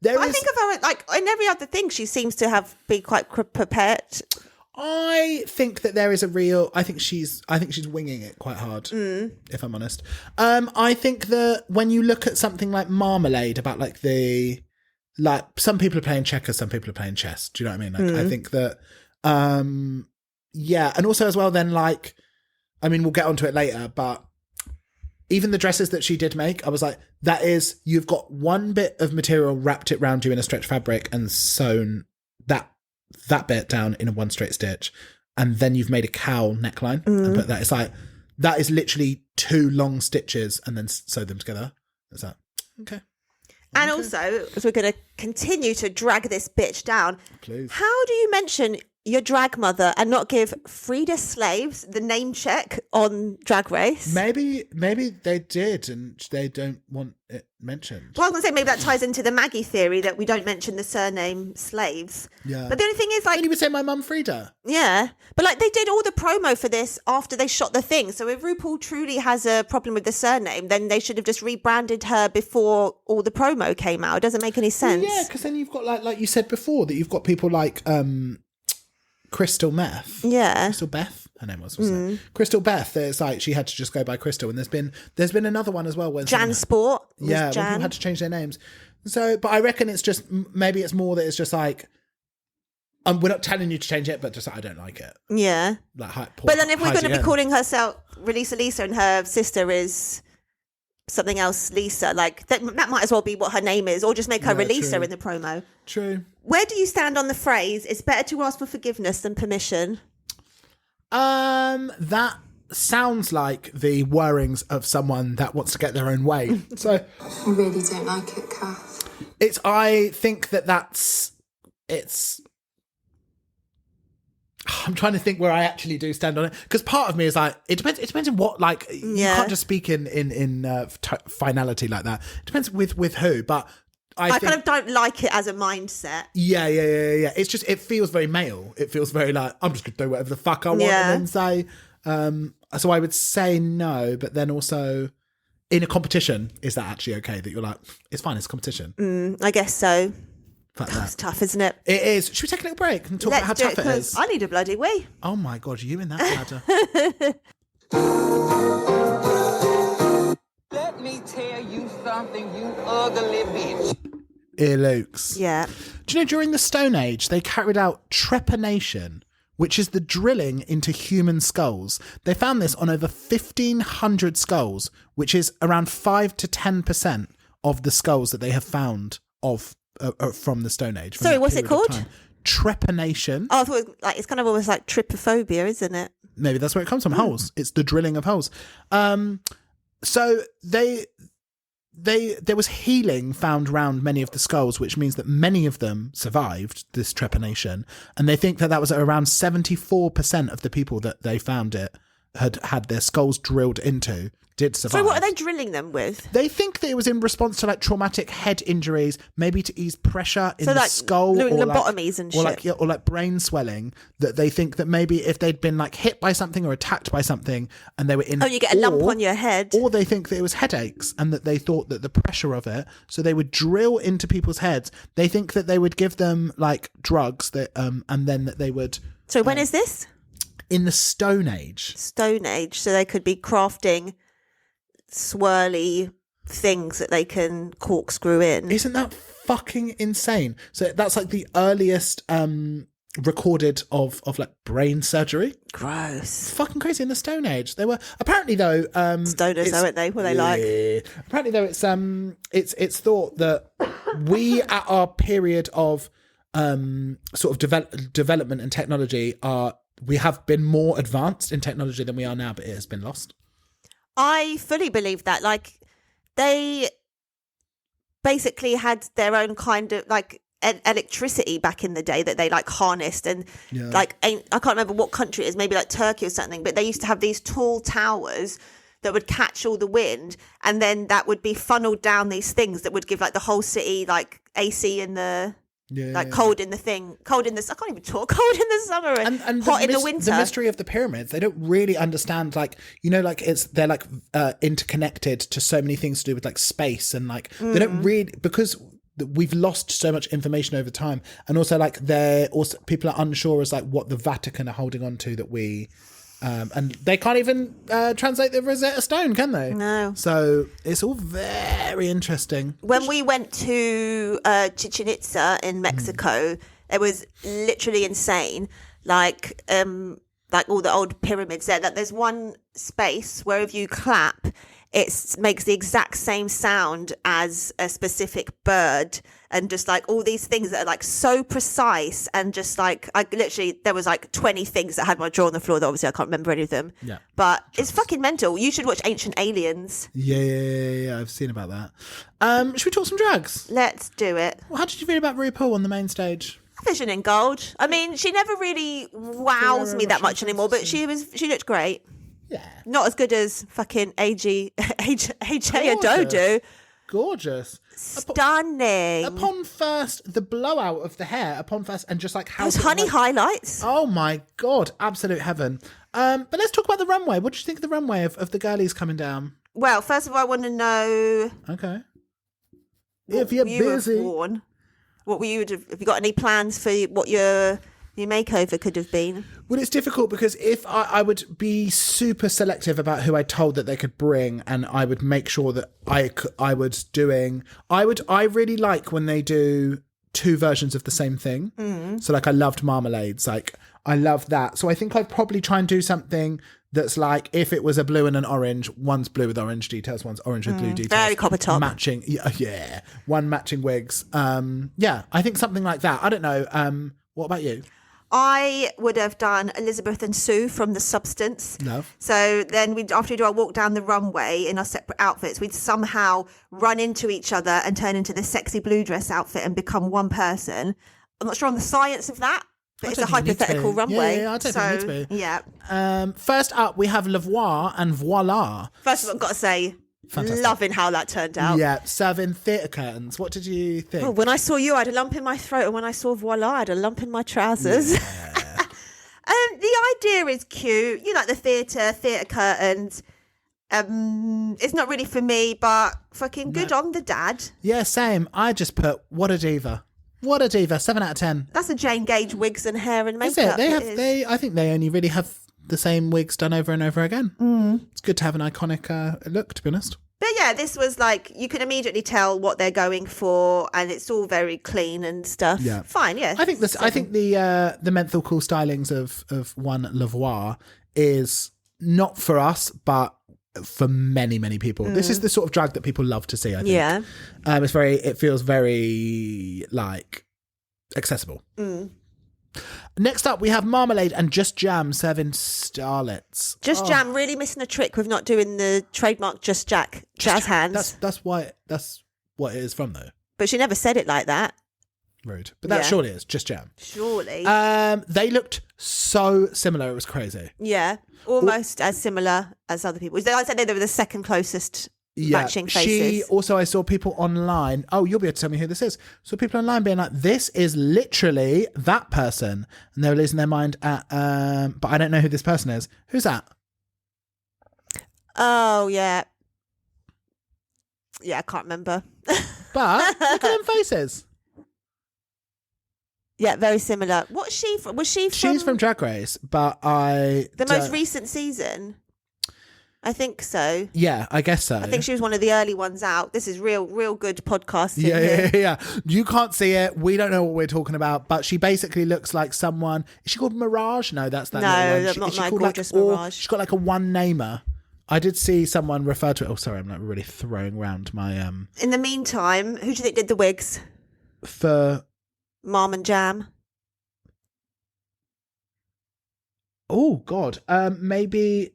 I think of her like in every other thing. She seems to have been quite prepared. I think that there is a real. I think she's winging it quite hard. If I'm honest, I think that when you look at something like Marmalade, about like some people are playing checkers, some people are playing chess. Do you know what I mean? Like, I think that, yeah, and also as well. Then like, I mean, we'll get onto it later, but. Even the dresses that she did make, I was like, that is, you've got one bit of material, wrapped it round you in a stretch fabric and sewn that bit down in a one straight stitch. And then you've made a cowl neckline. And put that. It's like, that is literally 2 long stitches and then sew them together. It's like, okay. And also, as we're going to continue to drag this bitch down, please. How do you mention your drag mother and not give Frida Slaves the name check on Drag Race? Maybe they did and they don't want it mentioned. Well, I was going to say maybe that ties into the Maggie theory that we don't mention the surname Slaves. Yeah. But the only thing is, like... And you would say my mum Frida. Yeah. But, like, they did all the promo for this after they shot the thing. So if RuPaul truly has a problem with the surname, then they should have just rebranded her before all the promo came out. It doesn't make any sense. Well, yeah, because then you've got, like you said before, that you've got people like... Crystal Meth. Yeah. Crystal Beth, her name was, wasn't it? Crystal Beth, it's like she had to just go by Crystal. And there's been another one as well. Where Jan Sport. Yeah, when people had to change their names. So, but I reckon it's just, maybe it's more that it's just like, we're not telling you to change it, but just like, I don't like it. Yeah. Like, but then if we're going to be calling herself Relisa Lisa and her sister is something else Lisa, like that might as well be what her name is, or just make her Relisa in the promo. True. Where do you stand on the phrase, it's better to ask for forgiveness than permission? That sounds like the whirrings of someone that wants to get their own way. So I really don't like it, Kath. I think it's I'm trying to think where I actually do stand on it, because part of me is like, it depends on what, like, you can't just speak in finality like that. It depends with who, but I kind of don't like it as a mindset. Yeah. It's just, it feels very male. It feels very like, I'm just going to do whatever the fuck I want and then say, so I would say no, but then also in a competition, is that actually okay that you're like, it's fine, it's a competition? I guess so. That's tough, isn't it? It is. Should we take a little break and talk about how tough it is? I need a bloody wee. Oh my God, you in that bladder. Let me tell you something, you ugly bitch. Earlukes. Yeah. Do you know, during the Stone Age, they carried out trepanation, which is the drilling into human skulls. They found this on over 1,500 skulls, which is around 5 to 10% of the skulls that they have found of from the Stone Age. Sorry, what's it called? Trepanation. Oh, I thought it's kind of almost like trypophobia, isn't it? Maybe that's where it comes from. Holes. It's the drilling of holes. So there was healing found around many of the skulls, which means that many of them survived this trepanation, and they think that was around 74% of the people that they found it had their skulls drilled into did survive. So what are they drilling them with? They think that it was in response to like traumatic head injuries, maybe to ease pressure in the like skull, or lobotomies and shit, or like brain swelling. That they think that maybe if they'd been like hit by something or attacked by something, and they were in, you get a lump on your head, or they think that it was headaches, and that they thought that the pressure of it, so they would drill into people's heads. They think that they would give them like drugs that, and then that they would. So when is this? In the Stone Age. Stone Age, so they could be crafting swirly things that they can corkscrew in. Isn't that fucking insane? So that's like the earliest recorded of like brain surgery. Gross. It's fucking crazy. In the Stone Age, they were apparently though stoners, aren't they? What they like? Apparently though, it's thought that we at our period of sort of development and technology we have been more advanced in technology than we are now, but it has been lost. I fully believe that. Like, they basically had their own kind of like electricity back in the day that they like harnessed, and like I can't remember what country it is, maybe like Turkey or something, but they used to have these tall towers that would catch all the wind, and then that would be funneled down these things that would give like the whole city like AC in the cold in the I can't even talk, cold in the summer and hot in the winter. The mystery of the pyramids, they don't really understand, like, you know, like they're like interconnected to so many things to do with like space, and like they don't really, because we've lost so much information over time, and also like people are unsure as like what the Vatican are holding on to that we and they can't even translate the Rosetta Stone, can they? No. So it's all very interesting. When we went to Chichen Itza in Mexico, it was literally insane. Like all the old pyramids there. That there's one space where if you clap, it makes the exact same sound as a specific bird, and just like all these things that are like so precise, and just like there was like 20 things that had my jaw on the floor that obviously I can't remember any of them. Yeah. But it's fucking mental. You should watch Ancient Aliens. Yeah. I've seen about that. Should we talk some drugs? Let's do it. Well, how did you feel about RuPaul on the main stage? Vision in gold. I mean, she never really wows me that much anymore, but she looked great. Yeah. Not as good as fucking AJ Adodo. Gorgeous. Stunning. Upon first, the blowout of the hair, and just like how... Those honey highlights. Oh my God, absolute heaven. But let's talk about the runway. What do you think of the runway of the girlies coming down? Well, first of all, I want to know... Okay. If you're busy... What were you... Have you got any plans for what your makeover could have been? Well, it's difficult because if I would be super selective about who I told that they could bring, and I would make sure that I really like when they do two versions of the same thing. So like I loved marmalades, like I love that. So I think I'd probably try and do something that's like, if it was a blue and an orange, one's blue with orange details, one's orange with blue details. Very copper top. Matching, yeah. One matching wigs. Yeah, I think something like that. I don't know. What about you? I would have done Elizabeth and Sue from The Substance. Love. So then after we do our walk down the runway in our separate outfits, we'd somehow run into each other and turn into the sexy blue dress outfit and become one person. I'm not sure on the science of that, but it's a hypothetical runway. Yeah, I don't think you need to be. Yeah. First up, we have Le Voir and Voila. First of all, I've got to say, Fantastic. Loving how that turned out. Yeah, serving theatre curtains. What did you think? Oh, when I saw you, I had a lump in my throat, and when I saw Voila, I had a lump in my trousers. Yeah. The idea is cute. You like the theatre curtains. It's not really for me, but fucking good on the dad. Yeah, same. I just put, what a diva. What a diva. 7 out of 10. That's a Jane Gage wigs and hair and makeup. Is it? I think they only really have the same wigs done over and over again. It's good to have an iconic look, to be honest. But yeah, this was like, you can immediately tell what they're going for, and it's all very clean and stuff. Yeah, fine. Yeah, I think the menthol cool stylings of one Le Voir is not for us, but for many, many people. This is the sort of drag that people love to see, I think. Yeah. It feels very, like, accessible. Next up, we have Marmalade and Just Jam serving starlets. Just Jam really missing a trick with not doing the trademark Just Jack jazz hands. That's what it is from, though. But she never said it like that. Rude. But that surely is Just Jam. Surely. They looked so similar. It was crazy. Yeah. Almost as similar as other people. I said they were the second closest matching faces. I saw people online. Oh, you'll be able to tell me who this is. So people online being like, this is literally that person. And they were losing their mind at, but I don't know who this person is. Who's that? Oh, yeah. Yeah, I can't remember. But look at them faces. Yeah, very similar. What's she from? Was she from? She's from Drag Race, but the most recent season? I think so. Yeah, I guess so. I think she was one of the early ones out. This is real good podcasting. Yeah. You can't see it. We don't know what we're talking about, but she basically looks like someone. Is she called Mirage? No, that's that. No, that's not my gorgeous Mirage. She's got like a one-namer. I did see someone refer to it. Oh, sorry, I'm like really throwing around my In the meantime, who do you think did the wigs? For Marm and Jam. Oh God, maybe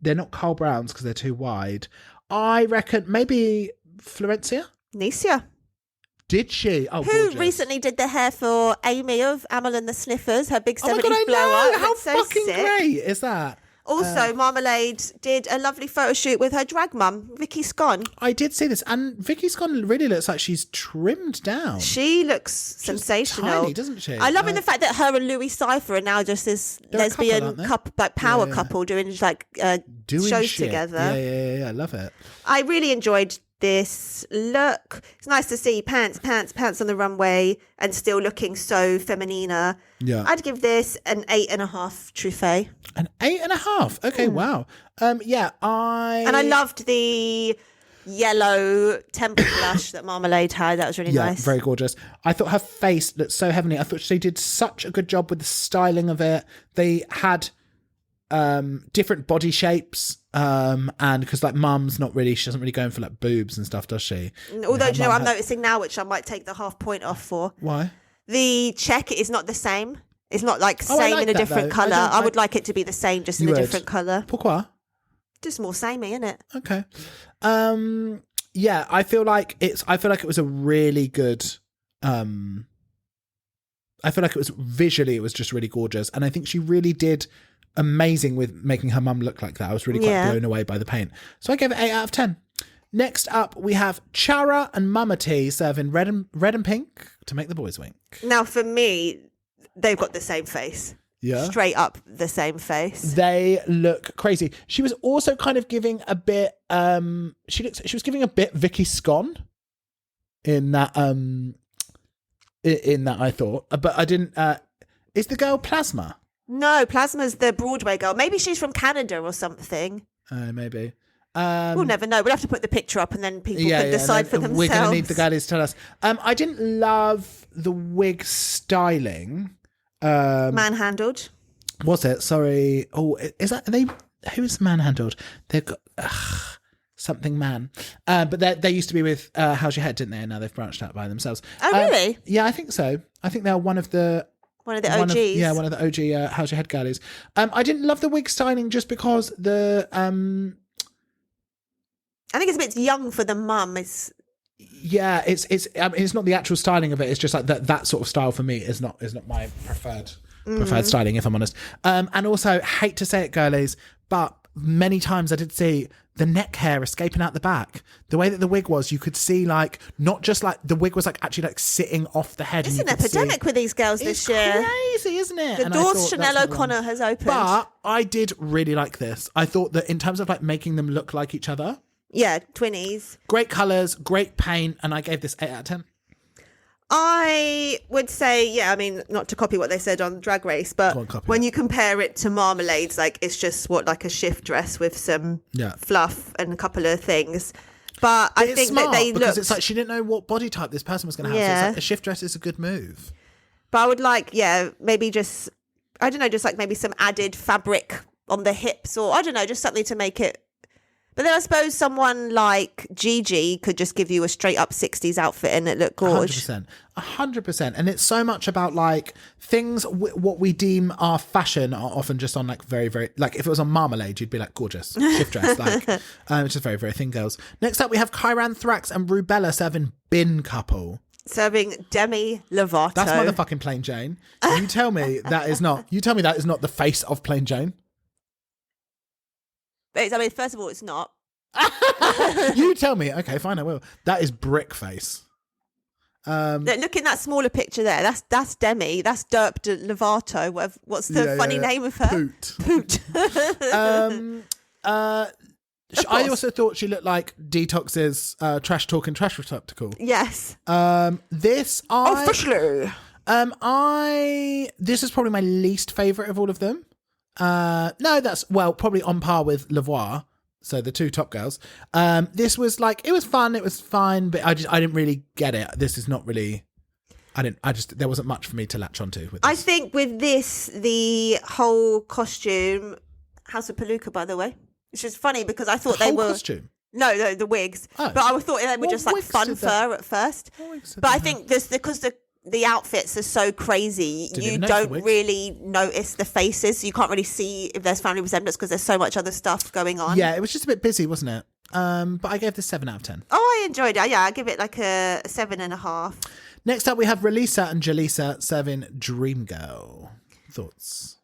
they're not Carl Browns because they're too wide. I reckon maybe Florencia. Nicia. Did she? Oh, who gorgeous. recently did the hair for Amy of Amel and the Sniffers? Her big 70s Oh my God, I blow know. up. How It's so fucking sick. great is that? Also, Marmalade did a lovely photo shoot with her drag mum, Vicky Scone. I did see this, and Vicky Scone really looks like she's trimmed down. She looks sensational, tiny, doesn't she? I love the fact that her and Louis Cypher are now just this lesbian couple, like power couple, doing like doing shows shit together. Yeah, I love it. I really enjoyed this look. It's nice to see pants on the runway and still looking so feminina. Yeah, I'd give this an 8.5 Truffet. An 8.5. Okay, wow. I loved the yellow temple blush that Marmalade had. That was really nice. Very gorgeous. I thought her face looked so heavenly. I thought she did such a good job with the styling of it. They had different body shapes, and because like Mum's not really, she doesn't really go in for like boobs and stuff, does she? Although, do you know, I'm noticing now, which I might take the half point off for. Why? The check is not the same. It's not like same in a different colour. I would like it to be the same, just in a different colour. Pourquoi? Just more samey, isn't it? Okay. I feel like it was a really good. I feel like it was visually, it was just really gorgeous, and I think she really did amazing with making her mum look like that. I was really quite blown away by the paint. So I gave it 8 out of 10. Next up, we have Chara and Mama T serving red and pink to make the boys wink. Now, for me, they've got the same face. Yeah. Straight up the same face. They look crazy. She was also kind of giving a bit she was giving a bit Vicky Scone in that I thought. But I didn't is the girl Plasma? No, Plasma's the Broadway girl. Maybe she's from Canada or something. Maybe. We'll never know. We'll have to put the picture up and then people can decide for themselves. We're going to need the girlies to tell us. I didn't love the wig styling. Manhandled. Was it? Sorry. Oh, is that who is manhandled? They've got something man. But they used to be with How's Your Head, didn't they? And now they've branched out by themselves. Oh, really? Yeah, I think so. I think they're one of the OGs. One of the OG How's Your Head girlies. I didn't love the wig styling just because the I think it's a bit young for the mum. It's not the actual styling of it. It's just like that sort of style for me is not my preferred styling, if I'm honest. And also, hate to say it, girlies, but many times I did see the neck hair escaping out the back. The way that the wig was, you could see like not just like the wig was like actually like sitting off the head. It's an epidemic with these girls this year. It's crazy, isn't it? The doors Chanel O'Connor has opened. But I did really like this. I thought that in terms of like making them look like each other. Yeah, twinnies. Great colours, great paint, and I gave this 8 out of 10. I would say, I mean, not to copy what they said on Drag Race, but when you compare it to Marmalade's, like it's just like a shift dress with some fluff and a couple of things. But I think that they look because it's like she didn't know what body type this person was going to have. So it's like a shift dress is a good move. But I would like, maybe just I don't know, just like maybe some added fabric on the hips, or I don't know, just something to make it But then I suppose someone like Gigi could just give you a straight up 60s outfit and it look gorgeous. 100%. And it's so much about like things, what we deem our fashion are often just on like very, very, like if it was on Marmalade, you'd be like gorgeous, shift dress, like, it's just very, very thin girls. Next up, we have Kyran Thrax and Rubella serving bin couple. Serving Demi Lovato. That's motherfucking Plain Jane. You tell me that is not the face of Plain Jane. I mean, first of all, it's not. You tell me. Okay, fine, I will. That is brick face. Look in that smaller picture there. That's Demi. That's Derp de Lovato. What's the funny name of her? Poot. I also thought she looked like Detox's trash talk and trash receptacle. Yes. Officially. This is probably my least favourite of all of them. No, that's probably on par with Lavoie. So the two top girls. This was like, it was fun, it was fine, but I didn't really get it. This is not really, there wasn't much for me to latch onto with this. I think with this, the whole costume, House of Palooka, by the way, which is funny because I thought they were costume. No, the wigs. Oh. But I thought they were just like fun fur at first. But I think this, because the outfits are so crazy, you don't really notice the faces. So you can't really see if there's family resemblance because there's so much other stuff going on. Yeah, it was just a bit busy, wasn't it? But I gave this 7 out of 10. Oh, I enjoyed it. Yeah, I give it like a 7.5. Next up, we have Relisa and Jalisa serving Dream Girl. Thoughts?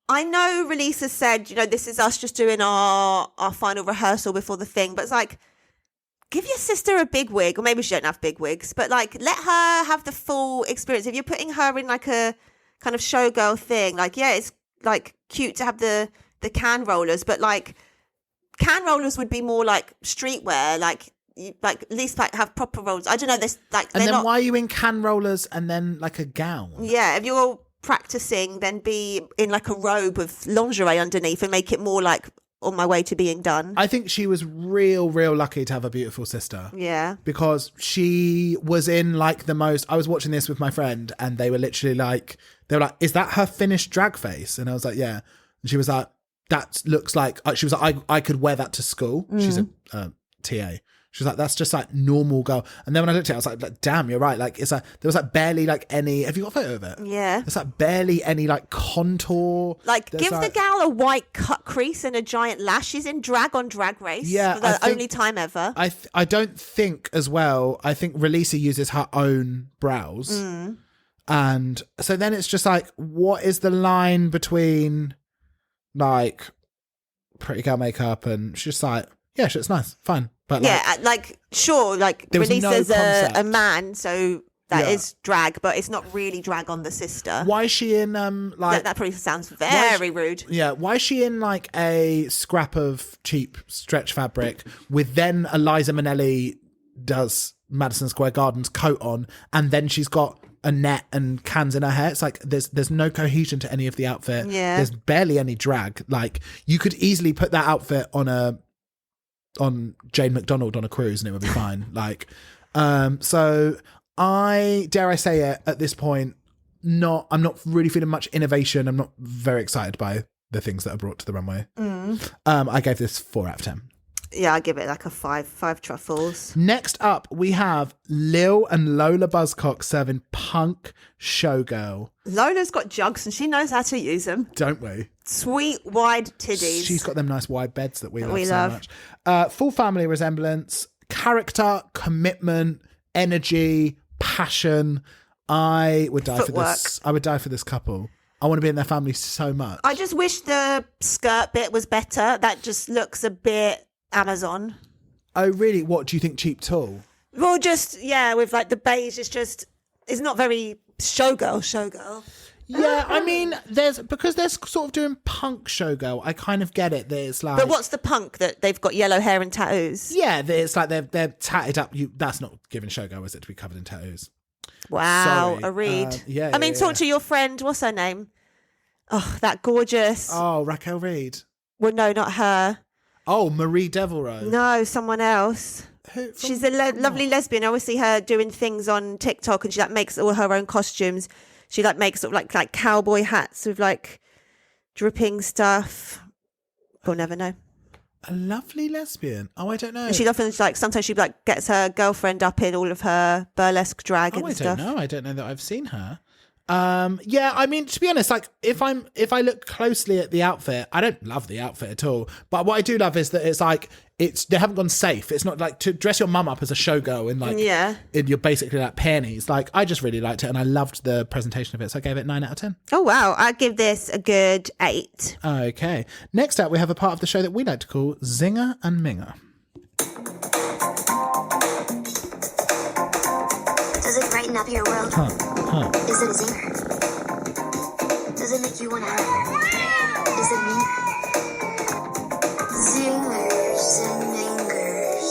I know Relisa said, this is us just doing our final rehearsal before the thing, but it's like, give your sister a big wig, or maybe she don't have big wigs, but like let her have the full experience. If you're putting her in like a kind of showgirl thing, like, yeah, it's like cute to have the can rollers, but like can rollers would be more like streetwear, like at least like have proper rollers. I don't know, this like. And then why are you in can rollers and then like a gown? Yeah, if you're practicing, then be in like a robe with lingerie underneath and make it more like on my way to being done. I think she was real lucky to have a beautiful sister. Yeah. Because she was in like the most, I was watching this with my friend and they were literally like, is that her finished drag face? And I was like, yeah. And she was like, that looks like, she was like, I could wear that to school. She's a TA. She was like, that's just like normal girl. And then when I looked at it, I was like, damn, you're right. Like, it's like, there was like barely like any, have you got a photo of it? Yeah. There's like barely any like contour. Like, give the gal a white cut crease and a giant lash. She's in drag on Drag Race. Yeah. For the only time ever. I don't think as well, I think Relisa uses her own brows. And so then it's just like, what is the line between like pretty girl makeup and she's just like, yeah, it's nice, fine. But like sure, like Releasa's a man, so that is drag, but it's not really drag on the sister. Why is she in like that probably sounds very rude. Yeah, why is she in like a scrap of cheap stretch fabric with then Eliza Minnelli does Madison Square Garden's coat on, and then she's got a net and cans in her hair? It's like there's no cohesion to any of the outfit. Yeah. There's barely any drag. Like you could easily put that outfit on Jane McDonald on a cruise and it would be fine. Like, so dare I say it at this point, I'm not really feeling much innovation. I'm not very excited by the things that are brought to the runway. I gave this 4 out of 10. Yeah, I give it like a 5 truffles. Next up, we have Lil and Lola Buzzcock serving Punk Showgirl. Lola's got jugs and she knows how to use them. Don't we? Sweet, wide titties. She's got them nice wide beds that we love so much. Full family resemblance, character, commitment, energy, passion. I would die for this. I would die for this couple. I want to be in their family so much. I just wish the skirt bit was better. That just looks a bit Amazon. Oh, really? What, do you think cheap tall? Well, just, yeah, with like the beige, it's not very showgirl. Yeah, I mean, because they're sort of doing punk showgirl, I kind of get it that it's like... But what's the punk that they've got yellow hair and tattoos? Yeah, it's like they're tatted up. That's not giving showgirl, is it, to be covered in tattoos? Wow, Sorry. a read. Yeah. Talk to your friend, what's her name? Oh, that gorgeous... Oh, Raquel Reed. Well, no, not her. Oh, Marie Devilreaux. No, someone else. She's a lovely lesbian. I always see her doing things on TikTok and she like makes all her own costumes. She like makes sort of like cowboy hats with like dripping stuff. We'll never know. A lovely lesbian. Oh, I don't know. And she'd often sometimes she gets her girlfriend up in all of her burlesque drag and stuff. I don't know that I've seen her. Yeah, I mean, to be honest, if I look closely at the outfit, I don't love the outfit at all. But what I do love is that they haven't gone safe. It's not like to dress your mum up as a showgirl in you're basically like panties. I just really liked it and I loved the presentation of it. So I gave it 9 out of 10. Oh wow, I'd give this a good 8. Okay. Next up, we have a part of the show that we like to call Zinger and Minger. Does it brighten up your world? Is it a zinger? Does it make you want to hurt? Is it minger? Zingers and mingers.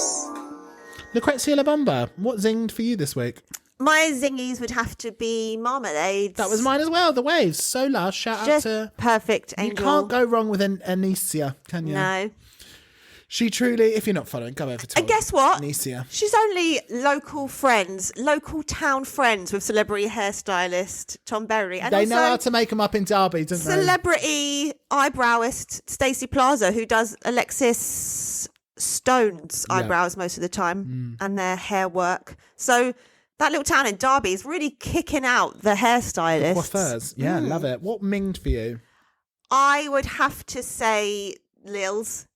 Lucrezia La Bomba, what zinged for you this week? My zingies would have to be marmalades. That was mine as well. The Waves. So lush. Shout Just out to perfect angel. You can't go wrong with Anicia, can you? No. She truly, if you're not following, go over to And guess what? Anicia. She's only local town friends with celebrity hairstylist Tom Berry. And they know how to make them up in Derby, don't they? Celebrity eyebrowist Stacey Plaza, who does Alexis Stone's eyebrows most of the time and their hair work. So that little town in Derby is really kicking out the hairstylists. Coiffeurs. Yeah, love it. What minged for you? I would have to say Lil's.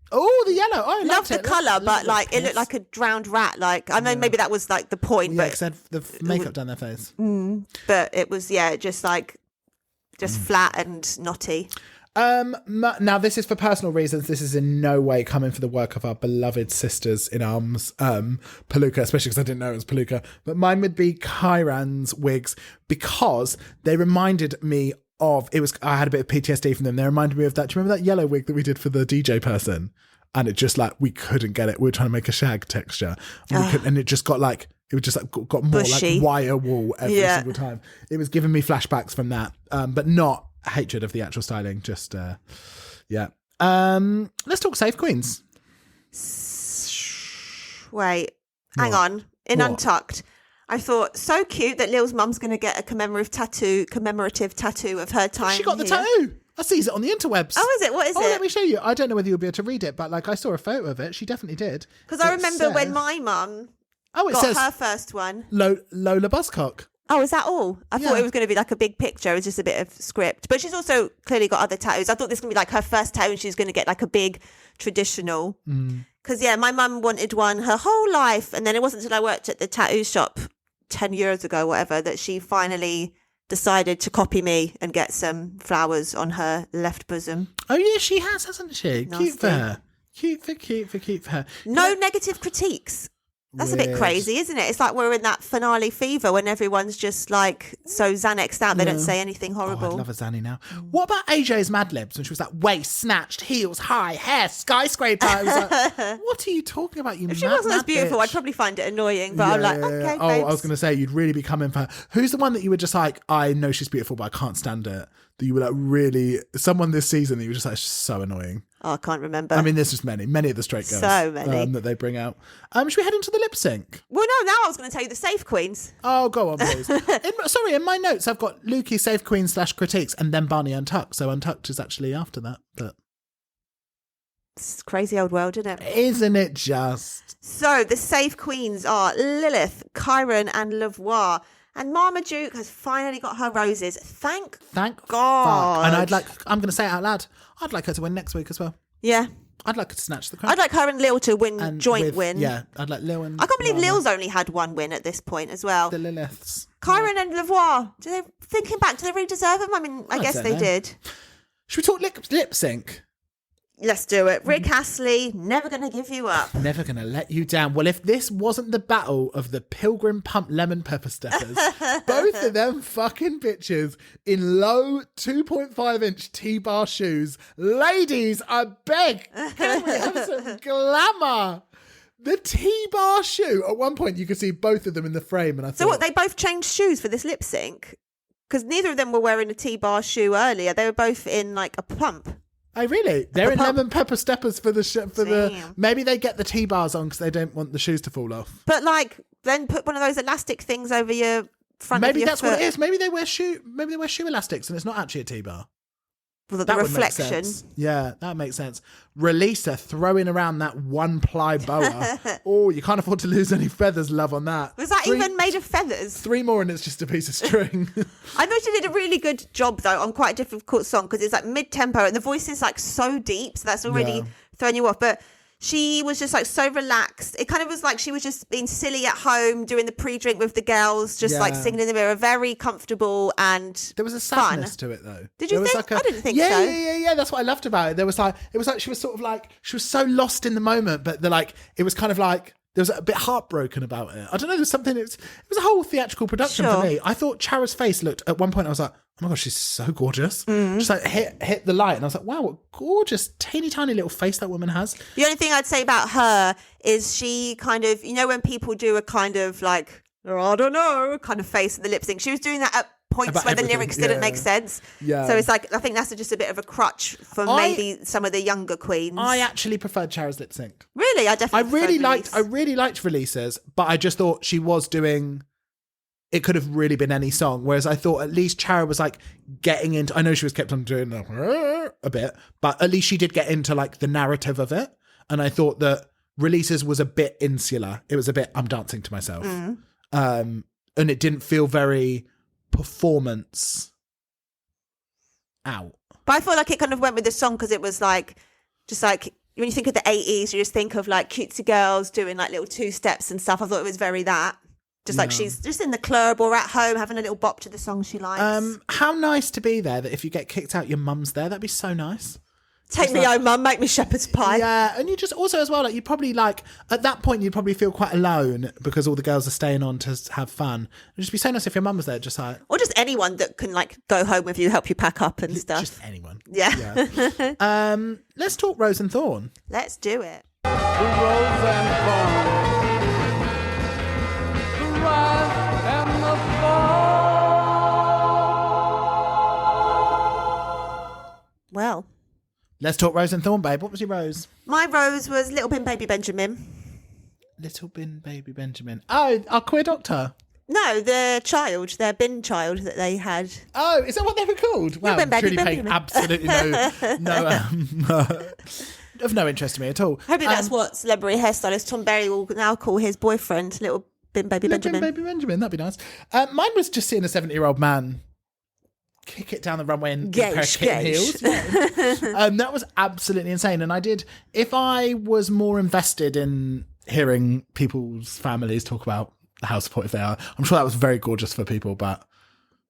Oh, the yellow. Oh, I love the colour, but it looked like a drowned rat. I know maybe that was the point, yeah, but because the makeup down their face. But it was just flat and knotty. Now this is for personal reasons. This is in no way coming for the work of our beloved sisters in arms, Palooka, especially because I didn't know it was Palooka. But mine would be Kyran's wigs because they reminded me of I had a bit of PTSD from them. They reminded me of that. Do you remember that yellow wig that we did for the DJ person? And it just we couldn't get it. We were trying to make a shag texture, and it just got got more bushy. Wire wool every single time. It was giving me flashbacks from that, but not hatred of the actual styling. Just let's talk Safe Queens. Wait, hang on. Untucked. I thought, so cute that Lil's mum's going to get a commemorative tattoo of her time. She got the here. tattoo. I sees it on the interwebs. Oh, is it? What is it? Let me show you. I don't know whether you'll be able to read it, but I saw a photo of it. She definitely did. Because I remember when my mum got her first one. Lola Buzzcock. Oh, is that all? I thought it was going to be a big picture. It was just a bit of script. But she's also clearly got other tattoos. I thought this was going to be her first tattoo and she's going to get a big traditional. Because, my mum wanted one her whole life. And then it wasn't until I worked at the tattoo shop 10 years ago, whatever, that she finally decided to copy me and get some flowers on her left bosom. Oh, yeah, she has, hasn't she? Nasty. Cute for her. Cute for her. No negative critiques. That's a bit crazy, isn't it? It's like we're in that finale fever when everyone's just so Xanaxed out, they don't say anything horrible. Oh, I'd love a Zanny now. What about AJ's Mad Libs when she was waist snatched, heels high, hair skyscraper? I was what are you talking about, you If she wasn't as beautiful, bitch? I'd probably find it annoying, but I'm okay, Oh, babes. I was going to say, you'd really be coming for her. Who's the one that you were just I know she's beautiful, but I can't stand it? That you were really, someone this season that you were just so annoying. Oh, I can't remember. I mean, there's just many of the straight girls. So many. That they bring out. Should we head into the lip sync? Well, no, now I was going to tell you the Safe Queens. Oh, go on, please. In my notes, I've got Lukey Safe Queen / critiques and then Barney Untucked. So Untucked is actually after that. But it's a crazy old world, isn't it? Isn't it just? So the Safe Queens are Lilith, Kyron and Lavoie. And Marmaduke has finally got her roses. Thank God. And I'm going to say it out loud, I'd like her to win next week as well. Yeah. I'd like her to snatch the crown. I'd like her and Lil to win win. Yeah, I'd like Lil and... I can't believe Lil's only had one win at this point as well. The Liliths. Kyron and Lavoie, thinking back, do they really deserve them? I mean, I guess they did. Should we talk lip sync? Let's do it. Rick Astley, never going to give you up. Never going to let you down. Well, if this wasn't the battle of the Pilgrim Pump Lemon Pepper Steppers, both of them fucking bitches in low 2.5-inch T-bar shoes. Ladies, I beg, can we have some glamour? The T-bar shoe. At one point, you could see both of them in the frame. And I thought... So what, they both changed shoes for this lip sync? Because neither of them were wearing a T-bar shoe earlier. They were both in a pump. Oh, really? They're in lemon pepper steppers for the maybe they get the T-bars on because they don't want the shoes to fall off. But then put one of those elastic things over your front. Maybe of your that's foot. what it is. Maybe they wear shoe elastics and it's not actually a T-bar. the That would make reflection. sense. Yeah, that makes sense. Releaser throwing around that one-ply boa. Oh, you can't afford to lose any feathers, love, on that. Was that even made of feathers? 3 more and it's just a piece of string. I thought she did a really good job, though, on quite a difficult song, because it's like mid-tempo and the voice is like so deep, so that's already throwing you off. But she was just like so relaxed. It kind of was like she was just being silly at home, doing the pre-drink with the girls, just like singing in the mirror, very comfortable and there was a sadness to it, though. Did you think? I didn't think so. Yeah. That's what I loved about it. It was like she was sort of like, she was so lost in the moment, but it was kind of like, there was a bit heartbroken about it. I don't know, there was something, it was a whole theatrical production for me. I thought Chara's face looked, at one point I was like, oh my gosh, she's so gorgeous. Just like hit the light and I was like, wow, what gorgeous, teeny tiny little face that woman has. The only thing I'd say about her is she kind of, you know, when people do a kind of like, oh, I don't know, kind of face at the lip sync, she was doing that at points About where everything, the lyrics didn't make sense. Yeah. So it's like, I think that's just a bit of a crutch for maybe some of the younger queens. I actually preferred Chara's lip sync. Really? I definitely I really liked Releases, but I just thought she was doing, it could have really been any song, whereas I thought at least Chara was like getting into, I know she was kept on doing a bit, but at least she did get into like the narrative of it. And I thought that Releases was a bit insular. It was a bit, I'm dancing to myself. And it didn't feel very performance out. But I feel like it kind of went with the song because it was like, just like, when you think of the 80s, you just think of like cutesy girls doing like little 2-steps and stuff. I thought it was very that. Just like she's just in the club or at home having a little bop to the song she likes. How nice to be there that if you get kicked out, your mum's there. That'd be so nice. Take me home, mum, make me shepherd's pie. Yeah, and you just also as well, like you probably like, at that point you'd probably feel quite alone because all the girls are staying on to have fun. It'd just be so nice if your mum was there, just like... Or just anyone that can like go home with you, help you pack up and stuff. Just anyone. Yeah. Let's talk Rose and Thorn. Let's do it. The rose and thorn, the rise and the fall. Well... Let's talk Rose and Thorn, babe. What was your rose? My rose was Little Bin Baby Benjamin. Little Bin Baby Benjamin. Oh, our queer doctor. No, their bin child that they had. Oh, is that what they were called? Wow, Bin Baby truly paying Benjamin. absolutely of no interest to me at all. Hopefully that's what celebrity hairstylist Tom Berry will now call his boyfriend, Little Bin Baby Benjamin. Bin Baby Benjamin, that'd be nice. Mine was just seeing a 70-year-old man kick it down the runway in a pair of kitten heels. Yeah. That was absolutely insane. And I did, if I was more invested in hearing people's families talk about how supportive they are, I'm sure that was very gorgeous for people, but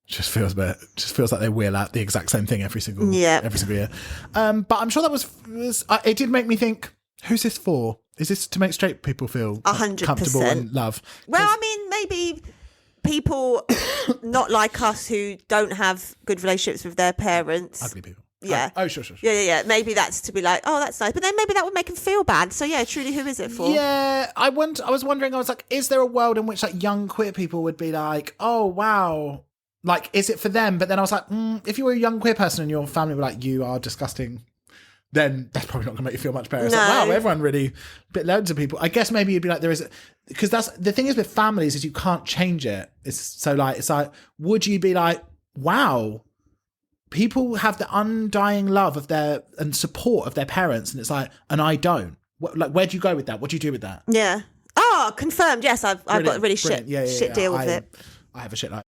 it just feels like they wheel out the exact same thing every single year. But I'm sure that was it did make me think, who's this for? Is this to make straight people feel 100% comfortable and love? Well, I mean, maybe people not like us who don't have good relationships with their parents. Ugly people. Yeah. Oh, sure. Yeah. Maybe that's to be like, oh, that's nice. But then maybe that would make them feel bad. So yeah, truly, who is it for? Yeah, I was wondering, I was like, is there a world in which like young queer people would be like, oh, wow. Like, is it for them? But then I was like, if you were a young queer person and your family were like, you are disgusting, then that's probably not going to make you feel much better. It's like, wow, everyone really, loads of people. I guess maybe you'd be like, because that's, the thing is with families is you can't change it. It's like, would you be like, wow, people have the undying love of and support of their parents, and it's like, and I don't. Like, where do you go with that? What do you do with that? Yeah. Oh, confirmed. Yes, I've got a really shit deal with it. I have a shit life.